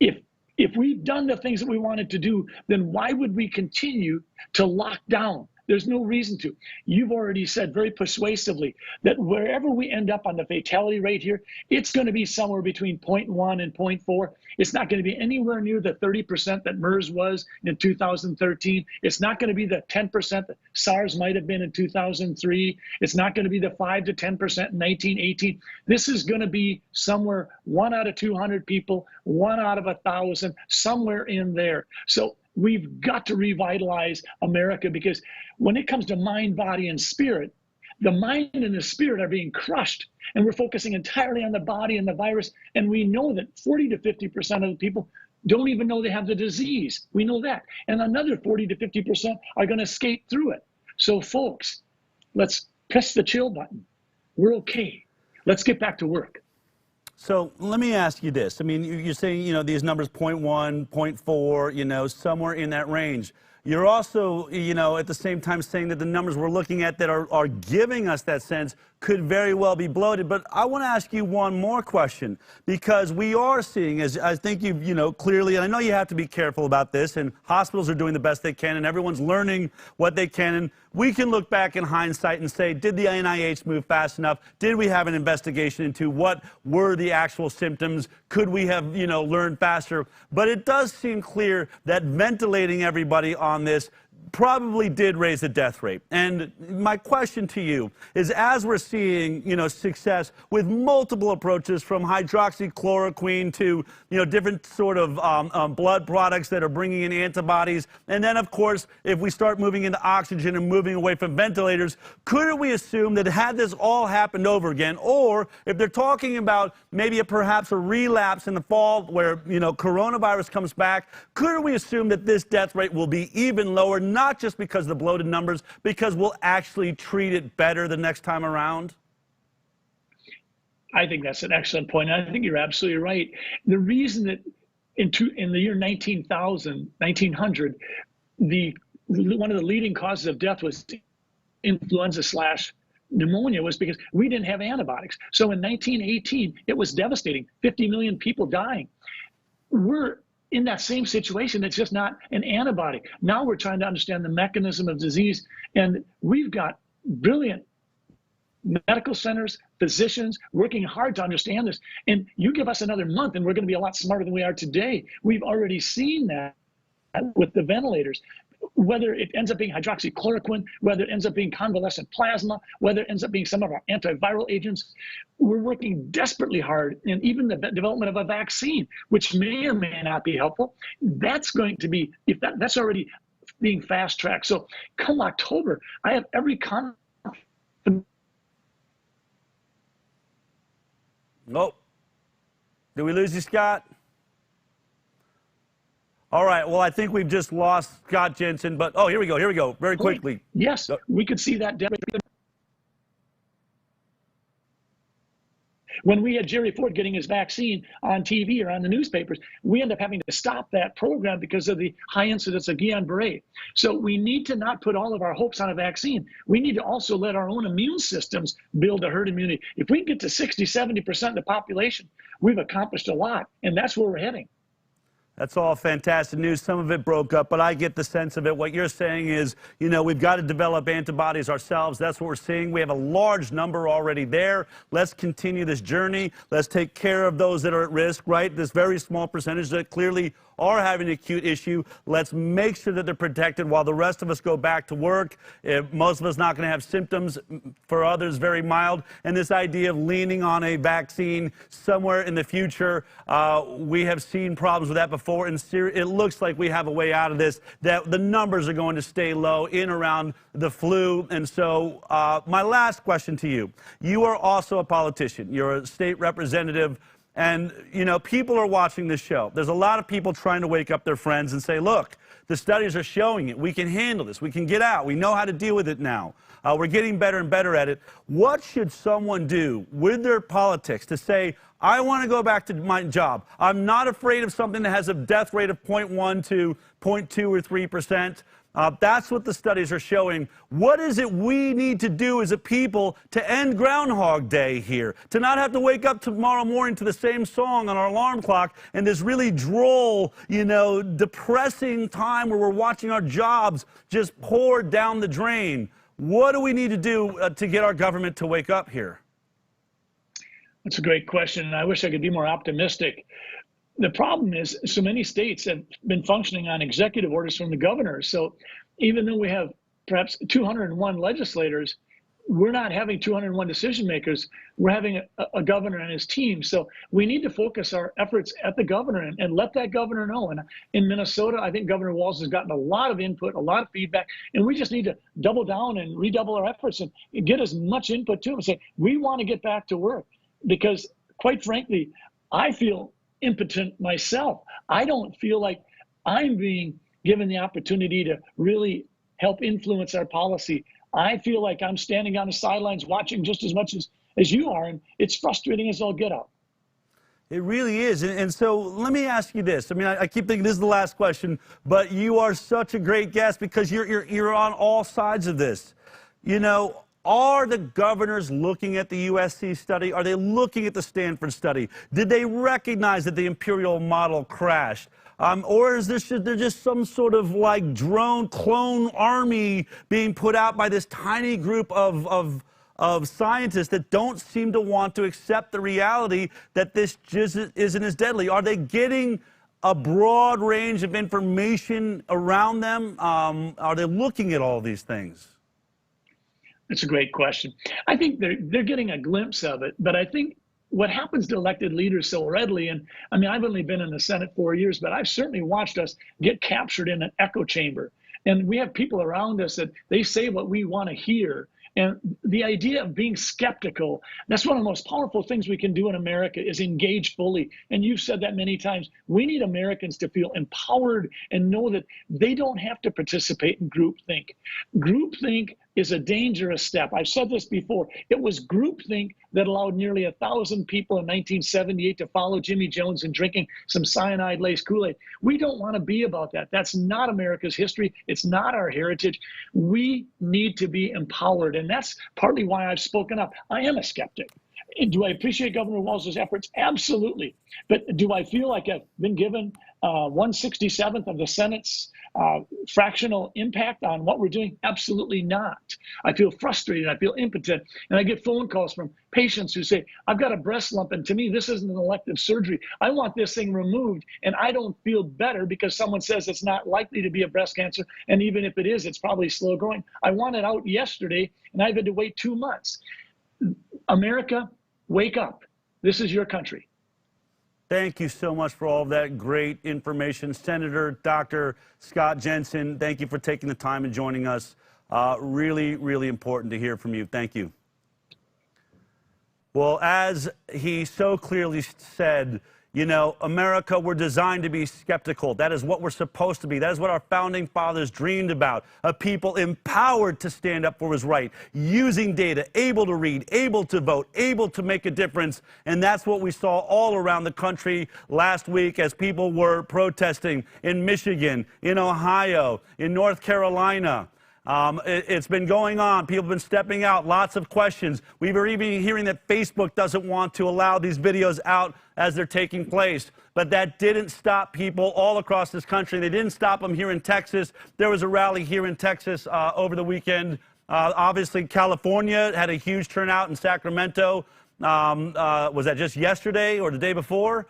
If we've done the things that we wanted to do, then why would we continue to lock down? There's no reason to. You've already said very persuasively that wherever we end up on the fatality rate here, it's going to be somewhere between 0.1 and 0.4. It's not going to be anywhere near the 30% that MERS was in 2013. It's not going to be the 10% that SARS might have been in 2003. It's not going to be the 5 to 10% in 1918. This is going to be somewhere 1 out of 200 people, 1 out of 1,000, somewhere in there. So we've got to revitalize America, because when it comes to mind, body, and spirit, the mind and the spirit are being crushed, and we're focusing entirely on the body and the virus. And we know that 40 to 50% of the people don't even know they have the disease. We know that. And another 40 to 50% are going to skate through it. So folks, let's press the chill button. We're okay. Let's get back to work. So let me ask you this. I mean, you're saying, you know, these numbers 0.1, 0.4, you know, somewhere in that range. You're also, you know, at the same time saying that the numbers we're looking at that are giving us that sense could very well be bloated. But I want to ask you one more question, because we are seeing, as I think you've, you know, clearly, and I know you have to be careful about this, and hospitals are doing the best they can, and everyone's learning what they can. And we can look back in hindsight and say, did the NIH move fast enough? Did we have an investigation into what were the actual symptoms? Could we have, you know, learned faster? But it does seem clear that ventilating everybody on this probably did raise the death rate. And my question to you is, as we're seeing, you know, success with multiple approaches, from hydroxychloroquine to, you know, different sort of blood products that are bringing in antibodies, and then of course, if we start moving into oxygen and moving away from ventilators, could we assume that had this all happened over again, or if they're talking about maybe perhaps a relapse in the fall where, you know, coronavirus comes back, could we assume that this death rate will be even lower, not just because of the bloated numbers, because we'll actually treat it better the next time around? I think that's an excellent point. I think you're absolutely right. The reason that in the year 1900, one of the leading causes of death was influenza/pneumonia was because we didn't have antibiotics. So in 1918, it was devastating. 50 million people dying. We're in that same situation. It's just not an antibody. Now we're trying to understand the mechanism of disease, and we've got brilliant medical centers, physicians working hard to understand this. And you give us another month and we're going to be a lot smarter than we are today. We've already seen that with the ventilators. Whether it ends up being hydroxychloroquine, whether it ends up being convalescent plasma, whether it ends up being some of our antiviral agents, we're working desperately hard. And even the development of a vaccine, which may or may not be helpful, that's going to be, if that's already being fast tracked. So come October, I have every confidence. Nope. Did we lose you, Scott? All right, well, I think we've just lost Scott Jensen, but, oh, here we go, very quickly. Yes, we could see that. When we had Jerry Ford getting his vaccine on TV or on the newspapers, we end up having to stop that program because of the high incidence of Guillain-Barré. So we need to not put all of our hopes on a vaccine. We need to also let our own immune systems build a herd immunity. If we can get to 60, 70% of the population, we've accomplished a lot, and that's where we're heading. That's all fantastic news. Some of it broke up, but I get the sense of it. What you're saying is, you know, we've got to develop antibodies ourselves. That's what we're seeing. We have a large number already there. Let's continue this journey. Let's take care of those that are at risk, right? This very small percentage that clearly are having an acute issue. Let's make sure that they're protected while the rest of us go back to work. Most of us not going to have symptoms, for others very mild. And this idea of leaning on a vaccine somewhere in the future, we have seen problems with that before. And it looks like we have a way out of this, that the numbers are going to stay low in around the flu. And so my last question to you, you are also a politician. You're a state representative. And, you know, people are watching this show. There's a lot of people trying to wake up their friends and say, look, the studies are showing it. We can handle this. We can get out. We know how to deal with it now. We're getting better and better at it. What should someone do with their politics to say, I want to go back to my job. I'm not afraid of something that has a death rate of 0.1 to 0.2 or 3%. That's what the studies are showing. What is it we need to do as a people to end Groundhog Day here? To not have to wake up tomorrow morning to the same song on our alarm clock and this really droll, you know, depressing time where we're watching our jobs just pour down the drain. What do we need to do to get our government to wake up here? That's a great question, and I wish I could be more optimistic. The problem is so many states have been functioning on executive orders from the governor. So even though we have perhaps 201 legislators, we're not having 201 decision makers. We're having a governor and his team. So we need to focus our efforts at the governor and let that governor know. And in Minnesota, I think Governor Walz has gotten a lot of input, a lot of feedback, and we just need to double down and redouble our efforts and get as much input to him and say, we want to get back to work. Because quite frankly, I feel impotent myself. I don't feel like I'm being given the opportunity to really help influence our policy. I feel like I'm standing on the sidelines watching just as much as you are, and it's frustrating as all get out. It really is. And so let me ask you this. I mean, I keep thinking this is the last question, but you are such a great guest because you're on all sides of this. You know, are the governors looking at the USC study? Are they looking at the Stanford study? Did they recognize that the imperial model crashed? Or is there just some sort of like drone clone army being put out by this tiny group of scientists that don't seem to want to accept the reality that this just isn't as deadly? Are they getting a broad range of information around them? Are they looking at all these things? That's a great question. I think they're getting a glimpse of it, but I think what happens to elected leaders so readily, and I mean, I've only been in the Senate 4 years, but I've certainly watched us get captured in an echo chamber. And we have people around us that they say what we want to hear. And the idea of being skeptical, that's one of the most powerful things we can do in America is engage fully. And you've said that many times. We need Americans to feel empowered and know that they don't have to participate in groupthink. Groupthink is a dangerous step. I've said this before. It was groupthink that allowed nearly 1,000 people in 1978 to follow Jimmy Jones in drinking some cyanide-laced Kool-Aid. We don't want to be about that. That's not America's history. It's not our heritage. We need to be empowered, and that's partly why I've spoken up. I am a skeptic. Do I appreciate Governor Walz's efforts? Absolutely. But do I feel like I've been given 1/67th of the Senate's fractional impact on what we're doing? Absolutely not. I feel frustrated. I feel impotent. And I get phone calls from patients who say, I've got a breast lump, and to me, this isn't an elective surgery. I want this thing removed, and I don't feel better because someone says it's not likely to be a breast cancer, and even if it is, it's probably slow growing. I want it out yesterday, and I've had to wait 2 months. America, wake up. This is your country. Thank you so much for all of that great information. Senator Dr. Scott Jensen, thank you for taking the time and joining us. Really, really important to hear from you. Thank you. Well, as he so clearly said, You know, America, we're designed to be skeptical. That is what we're supposed to be. That is what our founding fathers dreamed about. A people empowered to stand up for what was right, using data, able to read, able to vote, able to make a difference. And that's what we saw all around the country last week as people were protesting in Michigan, in Ohio, in North Carolina. It's been going on. People have been stepping out. Lots of questions. We were even hearing that Facebook doesn't want to allow these videos out as they're taking place. But that didn't stop people all across this country. They didn't stop them here in Texas. There was a rally here in Texas over the weekend. Obviously, California had a huge turnout in Sacramento. Was that just yesterday or the day before?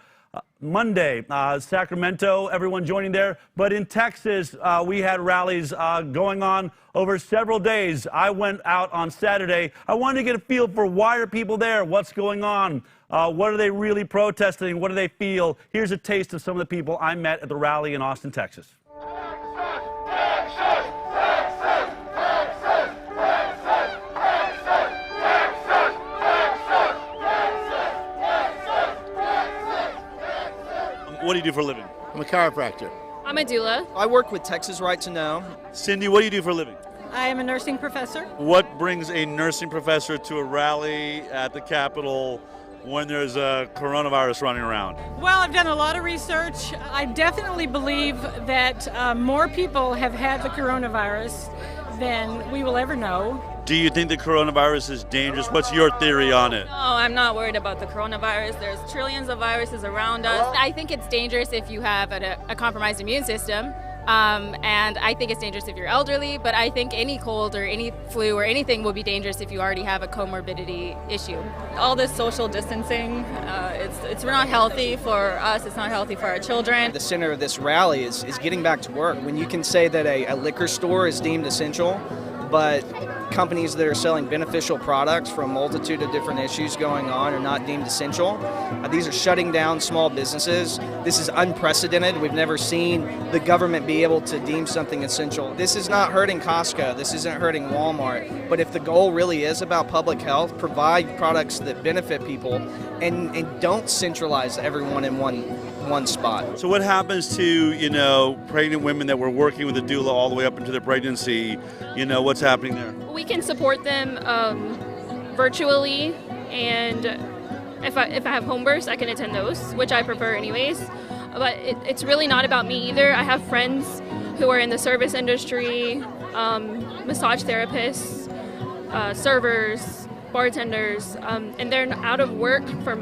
Monday, Sacramento, everyone joining there. But in Texas, we had rallies going on over several days. I went out on Saturday. I wanted to get a feel for why are people there? What's going on? What are they really protesting? What do they feel? Here's a taste of some of the people I met at the rally in Austin, Texas. What do you do for a living? I'm a chiropractor. I'm a doula. I work with Texas Right to Know. Cindy, what do you do for a living? I am a nursing professor. What brings a nursing professor to a rally at the Capitol when there's a coronavirus running around? Well, I've done a lot of research. I definitely believe that more people have had the coronavirus than we will ever know. Do you think the coronavirus is dangerous? What's your theory on it? No, I'm not worried about the coronavirus. There's trillions of viruses around us. I think it's dangerous if you have a compromised immune system. And I think it's dangerous if you're elderly, but I think any cold or any flu or anything will be dangerous if you already have a comorbidity issue. All this social distancing, it's not healthy for us, it's not healthy for our children. The center of this rally is getting back to work. When you can say that a liquor store is deemed essential, but companies that are selling beneficial products for a multitude of different issues going on are not deemed essential. These are shutting down small businesses. This is unprecedented. We've never seen the government be able to deem something essential. This is not hurting Costco. This isn't hurting Walmart. But if the goal really is about public health, provide products that benefit people and don't centralize everyone in one spot. So what happens to, pregnant women that were working with a doula all the way up into their pregnancy? What's happening there? We can support them virtually, and if I have home births, I can attend those, which I prefer anyways. But it's really not about me either. I have friends who are in the service industry, massage therapists, servers, bartenders, and they're out of work for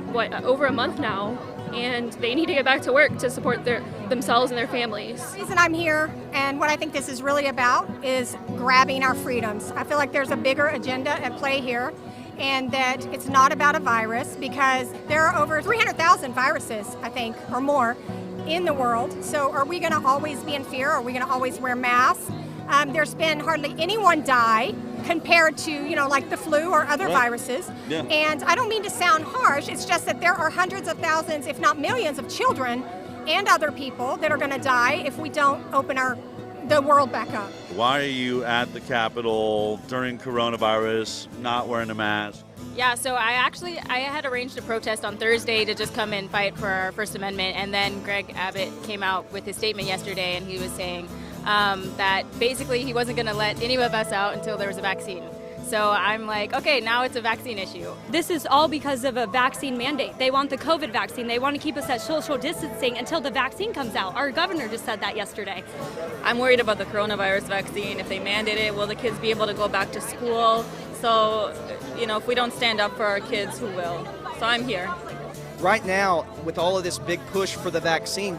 over a month now. And they need to get back to work to support themselves and their families. The reason I'm here and what I think this is really about is grabbing our freedoms. I feel like there's a bigger agenda at play here, and that it's not about a virus, because there are over 300,000 viruses, I think, or more in the world. So are we going to always be in fear? Are we going to always wear masks? There's been hardly anyone die compared to, like the flu or other viruses. Yeah. And I don't mean to sound harsh, it's just that there are hundreds of thousands, if not millions of children and other people that are going to die if we don't open the world back up. Why are you at the Capitol during coronavirus, not wearing a mask? Yeah, so I had arranged a protest on Thursday to just come and fight for our First Amendment, and then Greg Abbott came out with his statement yesterday, and he was saying that basically he wasn't going to let any of us out until there was a vaccine. So I'm like, okay, now it's a vaccine issue. This is all because of a vaccine mandate. They want the COVID vaccine. They want to keep us at social distancing until the vaccine comes out. Our governor just said that yesterday. I'm worried about the coronavirus vaccine. If they mandate it, will the kids be able to go back to school? So, if we don't stand up for our kids, who will? So I'm here. Right now, with all of this big push for the vaccine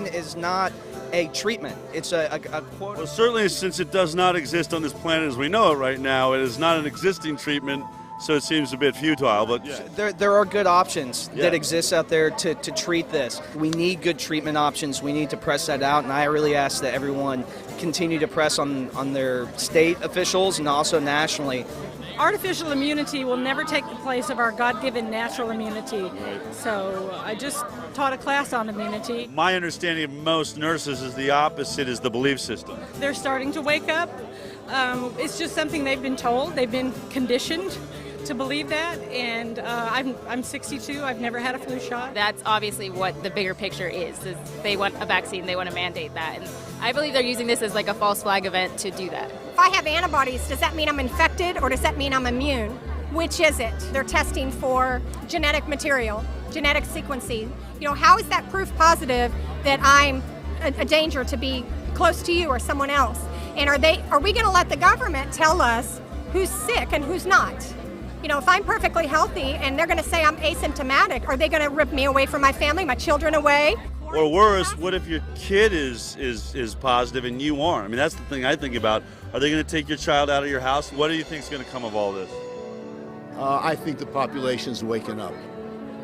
is not a treatment. It's a quote. Well, certainly since it does not exist on this planet as we know it right now, it is not an existing treatment, so it seems a bit futile. But yeah. There are good options that exist out there to treat this. We need good treatment options. We need to press that out, and I really ask that everyone continue to press on their state officials and also nationally. Artificial immunity will never take the place of our God-given natural immunity. Right. So I just taught a class on immunity. My understanding of most nurses is the opposite is the belief system. They're starting to wake up. It's just something they've been told. They've been conditioned to believe that, and I'm 62. I've never had a flu shot. That's obviously what the bigger picture is they want a vaccine, they want to mandate that. And I believe they're using this as like a false flag event to do that. If I have antibodies, does that mean I'm infected or does that mean I'm immune? Which is it? They're testing for genetic material, genetic sequencing. You know, how is that proof positive that I'm a danger to be close to you or someone else? And are we going to let the government tell us who's sick and who's not? You know, if I'm perfectly healthy and they're going to say I'm asymptomatic, are they going to rip me away from my family, my children away? Or worse, what if your kid is positive and you aren't? I mean, that's the thing I think about. Are they going to take your child out of your house? What do you think is going to come of all this? I think the population's waking up.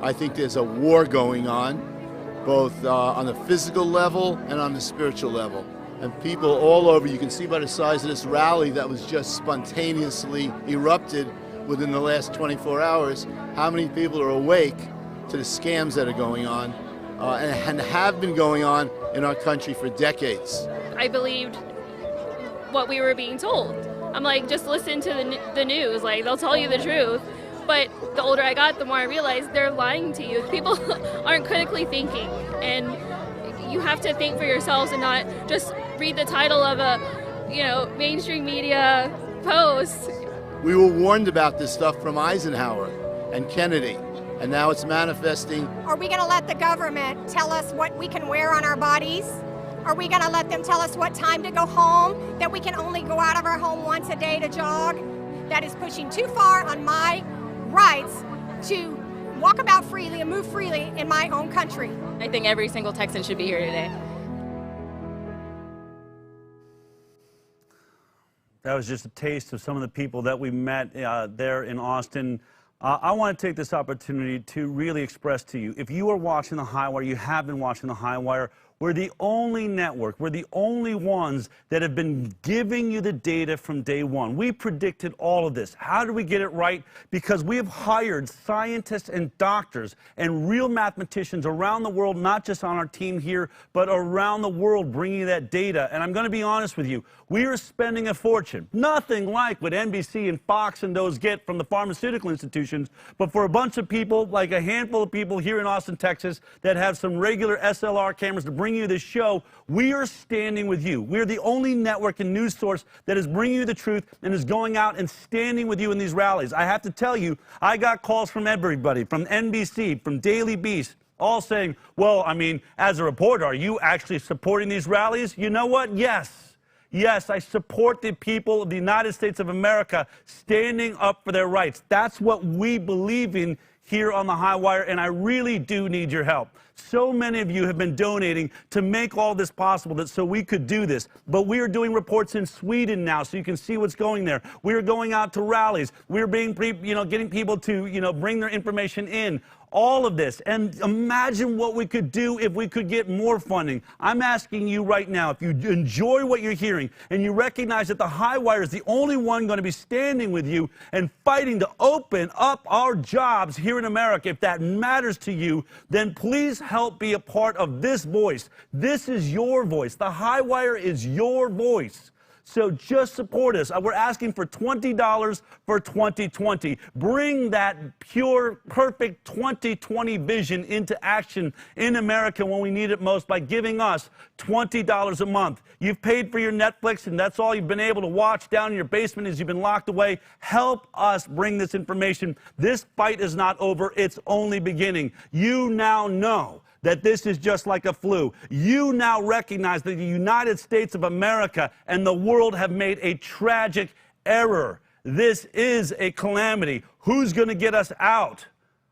I think there's a war going on, both on the physical level and on the spiritual level. And people all over, you can see by the size of this rally that was just spontaneously erupted within the last 24 hours, how many people are awake to the scams that are going on and have been going on in our country for decades. I believed what we were being told. I'm like, just listen to the news, like they'll tell you the truth. But the older I got, the more I realized they're lying to you. People aren't critically thinking, and you have to think for yourselves and not just read the title of a, mainstream media post. We were warned about this stuff from Eisenhower and Kennedy, and now it's manifesting. Are we going to let the government tell us what we can wear on our bodies? Are we going to let them tell us what time to go home, that we can only go out of our home once a day to jog? That is pushing too far on my rights to walk about freely and move freely in my own country. I think every single Texan should be here today. That was just a taste of some of the people that we met there in Austin. I want to take this opportunity to really express to you, if you are watching The High Wire, you have been watching The High Wire, we're the only network, we're the only ones that have been giving you the data from day one. We predicted all of this. How did we get it right? Because we have hired scientists and doctors and real mathematicians around the world, not just on our team here, but around the world bringing that data. And I'm going to be honest with you, we are spending a fortune. Nothing like what NBC and Fox and those get from the pharmaceutical institutions, but for a bunch of people, like a handful of people here in Austin, Texas, that have some regular SLR cameras to bring you this show, we are standing with you. We're the only network and news source that is bringing you the truth and is going out and standing with you in these rallies. I have to tell you, I got calls from everybody, from NBC, from Daily Beast, all saying, well, I mean, as a reporter, are you actually supporting these rallies? You know what? Yes. Yes, I support the people of the United States of America standing up for their rights. That's what we believe in here on The High Wire, and I really do need your help. So many of you have been donating to make all this possible, so we could do this. But we are doing reports in Sweden now, so you can see what's going there. We are going out to rallies. We're getting people to, bring their information in. All of this. And imagine what we could do if we could get more funding. I'm asking you right now, if you enjoy what you're hearing and you recognize that The High Wire is the only one going to be standing with you and fighting to open up our jobs here in America, if that matters to you, then please help be a part of this voice. This is your voice. The High Wire is your voice. So just support us. We're asking for $20 for 2020. Bring that pure, perfect 2020 vision into action in America when we need it most by giving us $20 a month. You've paid for your Netflix, and that's all you've been able to watch down in your basement as you've been locked away. Help us bring this information. This fight is not over. It's only beginning. You now know that this is just like a flu. You now recognize that the United States of America and the world have made a tragic error. This is a calamity. Who's going to get us out?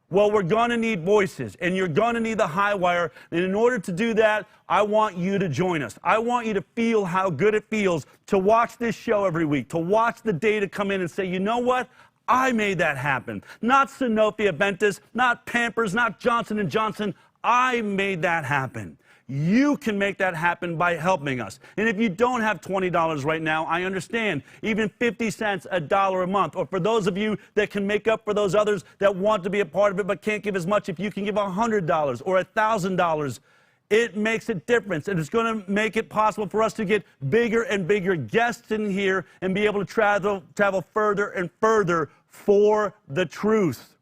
Well, we're going to need voices, and you're going to need The High Wire. And in order to do that, I want you to join us. I want you to feel how good it feels to watch this show every week, to watch the data come in and say, you know what? I made that happen. Not Sanofi Aventis, not Pampers, not Johnson & Johnson. I made that happen. You can make that happen by helping us. And if you don't have $20 right now, I understand. Even 50 cents, $1 a month. Or for those of you that can make up for those others that want to be a part of it but can't give as much, if you can give $100 or $1,000, It makes a difference, and it's going to make it possible for us to get bigger and bigger guests in here and be able to travel further and further for the truth.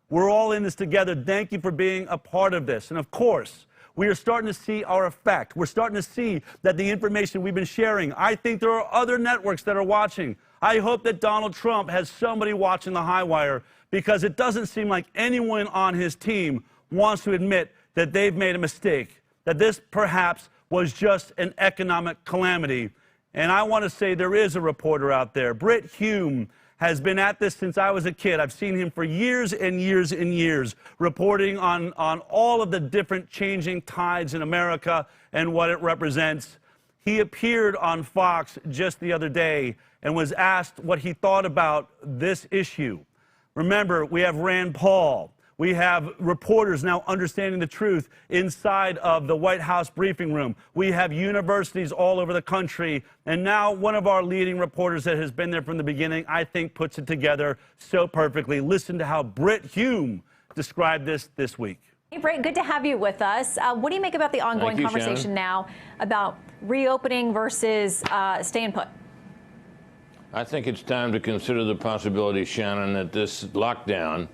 We're all in this together. Thank you for being a part of this. And of course, we are starting to see our effect. We're starting to see that the information we've been sharing, I think there are other networks that are watching. I hope that Donald Trump has somebody watching the High Wire, because it doesn't seem like anyone on his team wants to admit that they've made a mistake, that this perhaps was just an economic calamity. And I want to say there is a reporter out there. Britt Hume has been at this since I was a kid. I've seen him for years and years and years, reporting on all of the different changing tides in America and what it represents. He appeared on Fox just the other day and was asked what he thought about this issue. Remember, we have Rand Paul. We have reporters now understanding the truth inside of the White House briefing room. We have universities all over the country. And now one of our leading reporters that has been there from the beginning, I think, puts it together so perfectly. Listen to how Britt Hume described this week. Hey, Britt, good to have you with us. What do you make about the ongoing conversation now about reopening versus staying put? I think it's time to consider the possibility, Shannon, that this lockdown,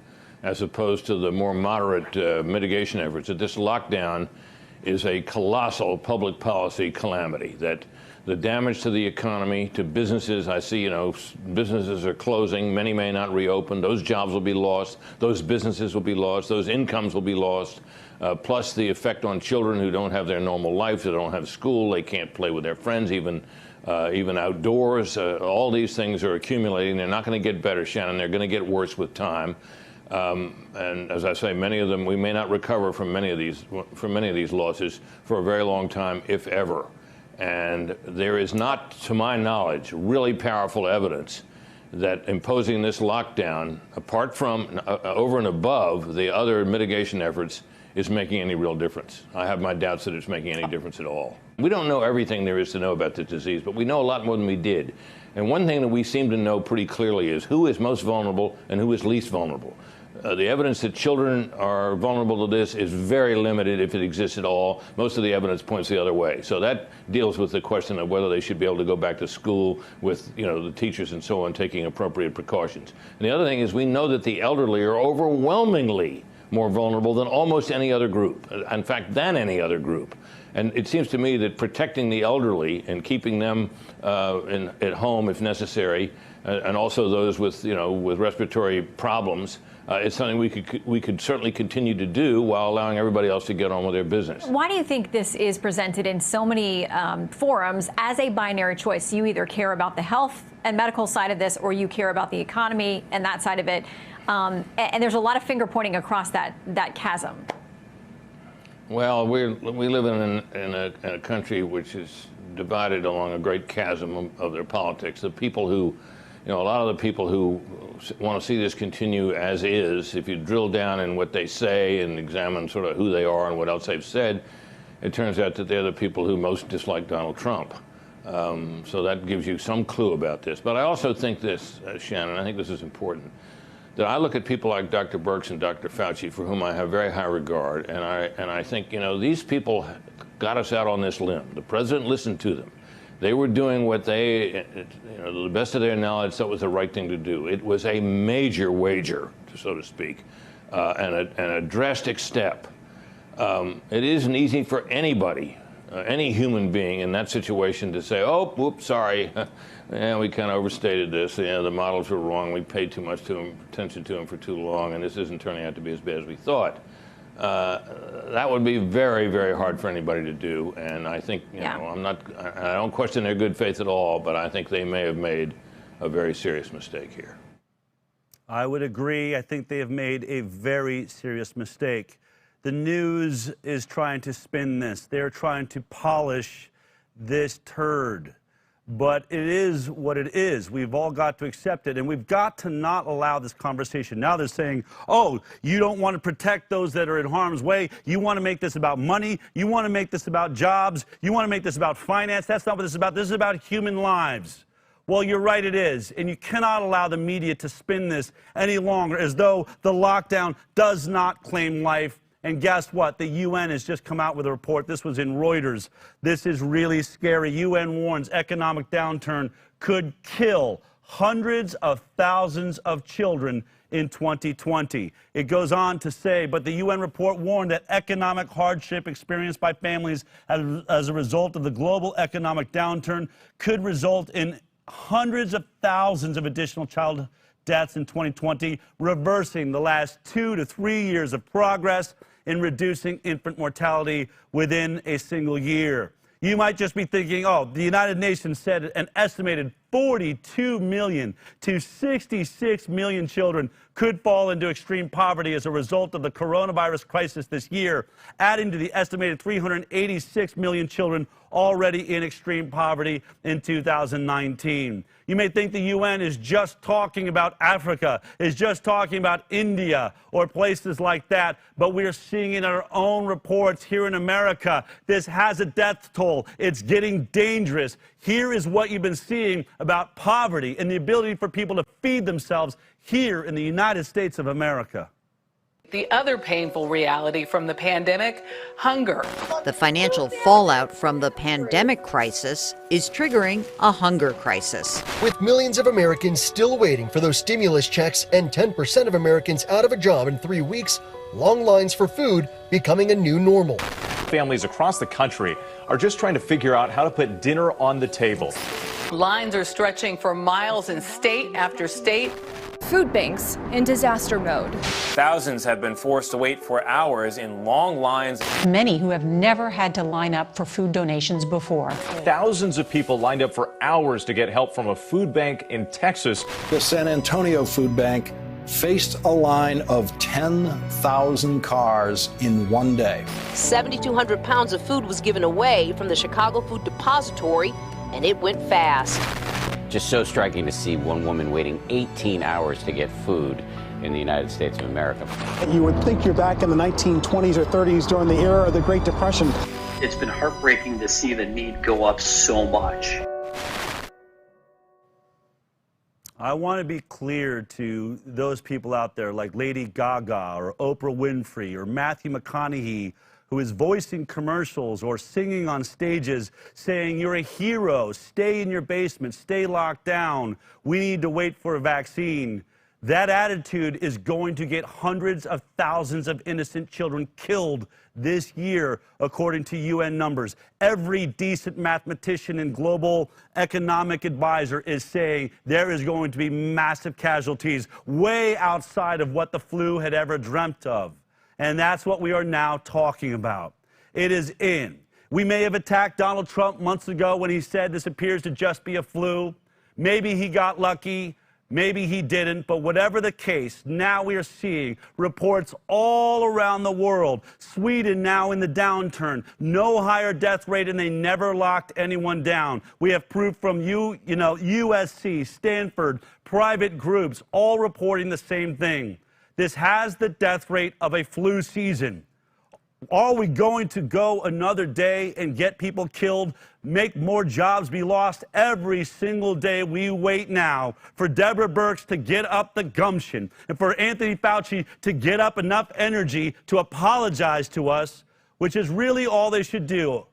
as opposed to the more moderate mitigation efforts, that this lockdown is a colossal public policy calamity, that the damage to the economy, to businesses, I see, businesses are closing, many may not reopen, those jobs will be lost, those businesses will be lost, those incomes will be lost, plus the effect on children who don't have their normal life, they don't have school, they can't play with their friends, even outdoors. All these things are accumulating. They're not going to get better, Shannon. They're going to get worse with time. And as I say, many of them, we may not recover from many of these losses for a very long time, if ever. And there is not, to my knowledge, really powerful evidence that imposing this lockdown, apart from over and above the other mitigation efforts, is making any real difference. I have my doubts that it's making any difference at all. We don't know everything there is to know about this disease, but we know a lot more than we did. And one thing that we seem to know pretty clearly is who is most vulnerable and who is least vulnerable. The evidence that children are vulnerable to this is very limited, if it exists at all. Most of the evidence points the other way. So that deals with the question of whether they should be able to go back to school with, the teachers and so on taking appropriate precautions. And the other thing is we know that the elderly are overwhelmingly more vulnerable than almost any other group. In fact, than any other group. And it seems to me that protecting the elderly and keeping them at home if necessary, and also those with respiratory problems, is something we could certainly continue to do while allowing everybody else to get on with their business. Why do you think this is presented in so many forums as a binary choice? You either care about the health and medical side of this, or you care about the economy and that side of it. And there's a lot of finger pointing across that chasm. Well, we live in a country which is divided along a great chasm of their politics. The people who, a lot of the people who want to see this continue as is, if you drill down in what they say and examine sort of who they are and what else they've said, it turns out that they're the people who most dislike Donald Trump. So that gives you some clue about this. But I also think this, Shannon, I think this is important, that I look at people like Dr. Birx and Dr. Fauci, for whom I have very high regard, and I think, these people got us out on this limb. The president listened to them. They were doing what they, to the best of their knowledge, thought was the right thing to do. It was a major wager, so to speak, and a drastic step. It isn't easy for anybody, any human being in that situation to say, oh, whoops, sorry. Yeah, we kind of overstated this. The models were wrong. We paid too much attention to them for too long, and this isn't turning out to be as bad as we thought. That would be very, very hard for anybody to do. And I think, I don't question their good faith at all, but I think they may have made a very serious mistake here. I would agree. I think they have made a very serious mistake. The news is trying to spin this. They're trying to polish this turd. But it is what it is. We've all got to accept it, and we've got to not allow this conversation. Now they're saying, oh, you don't want to protect those that are in harm's way. You want to make this about money. You want to make this about jobs. You want to make this about finance. That's not what this is about. This is about human lives. Well, you're right, it is. And you cannot allow the media to spin this any longer as though the lockdown does not claim life And guess what? The UN has just come out with a report. This was in Reuters. This is really scary. UN warns economic downturn could kill hundreds of thousands of children in 2020. It goes on to say, but the UN report warned that economic hardship experienced by families as a result of the global economic downturn could result in hundreds of thousands of additional child deaths in 2020, reversing the last 2 to 3 years of progress in reducing infant mortality within a single year. You might just be thinking, oh, the United Nations said an estimated 42 million to 66 million children could fall into extreme poverty as a result of the coronavirus crisis this year, adding to the estimated 386 million children already in extreme poverty in 2019. You may think the UN is just talking about Africa, is just talking about India or places like that, but we're seeing in our own reports here in America, this has a death toll. It's getting dangerous. Here is what you've been seeing about poverty and the ability for people to feed themselves here in the United States of America. The other painful reality from the pandemic, hunger. The financial fallout from the pandemic crisis is triggering a hunger crisis. With millions of Americans still waiting for those stimulus checks and 10% of Americans out of a job in 3 weeks, long lines for food becoming a new normal. Families across the country are just trying to figure out how to put dinner on the table. Lines are stretching for miles in state after state. Food banks in disaster mode. Thousands have been forced to wait for hours in long lines. Many who have never had to line up for food donations before. Thousands of people lined up for hours to get help from a food bank in Texas. The San Antonio Food Bank faced a line of 10,000 cars in one day. 7,200 pounds of food was given away from the Chicago Food Depository, and it went fast. Just so striking to see one woman waiting 18 hours to get food in the United States of America. You would think you're back in the 1920s or 30s during the era of the Great Depression. It's been heartbreaking to see the need go up so much. I want to be clear to those people out there like Lady Gaga or Oprah Winfrey or Matthew McConaughey, who is voicing commercials or singing on stages saying, you're a hero, stay in your basement, stay locked down, we need to wait for a vaccine. That attitude is going to get hundreds of thousands of innocent children killed this year, according to UN numbers. Every decent mathematician and global economic advisor is saying there is going to be massive casualties way outside of what the flu had ever dreamt of. And that's what we are now talking about. It is in. We may have attacked Donald Trump months ago when he said this appears to just be a flu. Maybe he got lucky. Maybe he didn't. But whatever the case, now we are seeing reports all around the world. Sweden now in the downturn. No higher death rate, and they never locked anyone down. We have proof from USC, Stanford, private groups, all reporting the same thing. This has the death rate of a flu season. Are we going to go another day and get people killed, make more jobs be lost every single day? We wait now for Deborah Birx to get up the gumption and for Anthony Fauci to get up enough energy to apologize to us, which is really all they should do.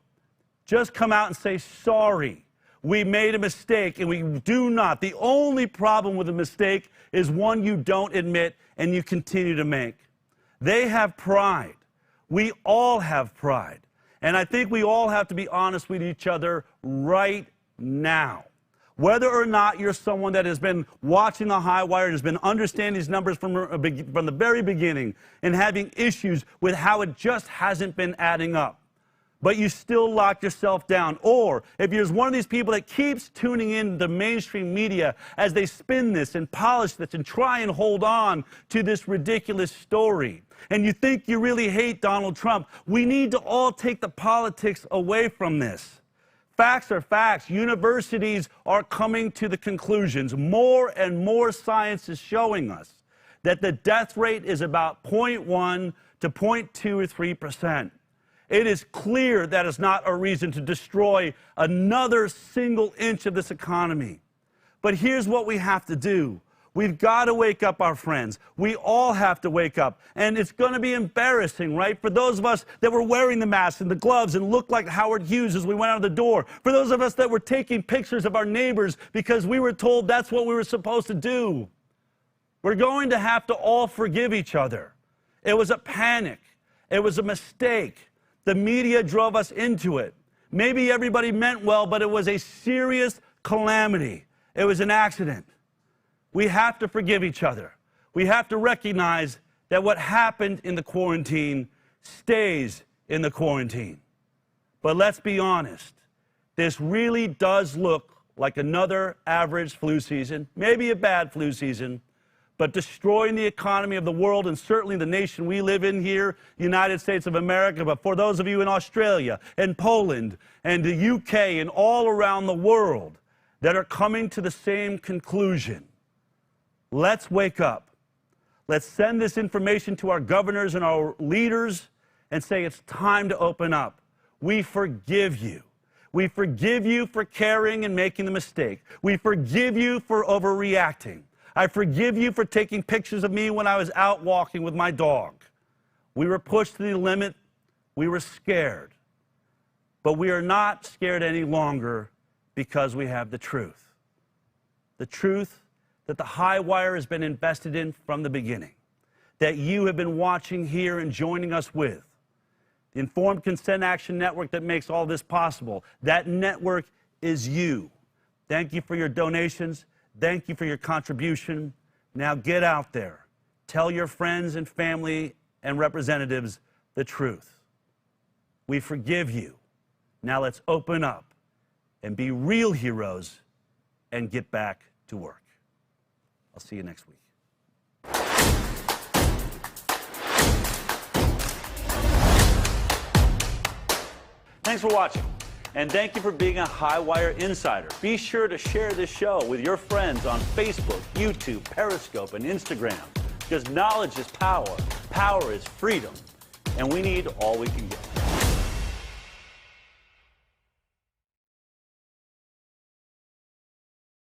Just come out and say, sorry, we made a mistake, and we do not. The only problem with a mistake is one you don't admit and you continue to make. They have pride. We all have pride. And I think we all have to be honest with each other right now. Whether or not you're someone that has been watching the high wire and has been understanding these numbers from the very beginning and having issues with how it just hasn't been adding up, but you still lock yourself down. Or if you're one of these people that keeps tuning in the mainstream media as they spin this and polish this and try and hold on to this ridiculous story, and you think you really hate Donald Trump, we need to all take the politics away from this. Facts are facts. Universities are coming to the conclusions. More and more science is showing us that the death rate is about 0.1 to 0.2 or 3%. It is clear that is not a reason to destroy another single inch of this economy. But here's what we have to do. We've got to wake up our friends. We all have to wake up. And it's going to be embarrassing, right? For those of us that were wearing the masks and the gloves and looked like Howard Hughes as we went out the door. For those of us that were taking pictures of our neighbors because we were told that's what we were supposed to do. We're going to have to all forgive each other. It was a panic. It was a mistake. The media drove us into it. Maybe everybody meant well, but it was a serious calamity. It was an accident. We have to forgive each other. We have to recognize that what happened in the quarantine stays in the quarantine. But let's be honest, this really does look like another average flu season, maybe a bad flu season, but destroying the economy of the world and certainly the nation we live in here, United States of America, but for those of you in Australia and Poland and the UK and all around the world that are coming to the same conclusion. Let's wake up. Let's send this information to our governors and our leaders and say it's time to open up. We forgive you. We forgive you for caring and making the mistake. We forgive you for overreacting. I forgive you for taking pictures of me when I was out walking with my dog. We were pushed to the limit. We were scared. But we are not scared any longer because we have the truth. The truth that the high wire has been invested in from the beginning, that you have been watching here and joining us with. The Informed Consent Action Network that makes all this possible. That network is you. Thank you for your donations. Thank you for your contribution. Now get out there. Tell your friends and family and representatives the truth. We forgive you. Now let's open up and be real heroes and get back to work. I'll see you next week. Thanks for watching, and thank you for being a Highwire Insider. Be sure to share this show with your friends on Facebook, YouTube, Periscope, and Instagram, because knowledge is power, power is freedom, and we need all we can get.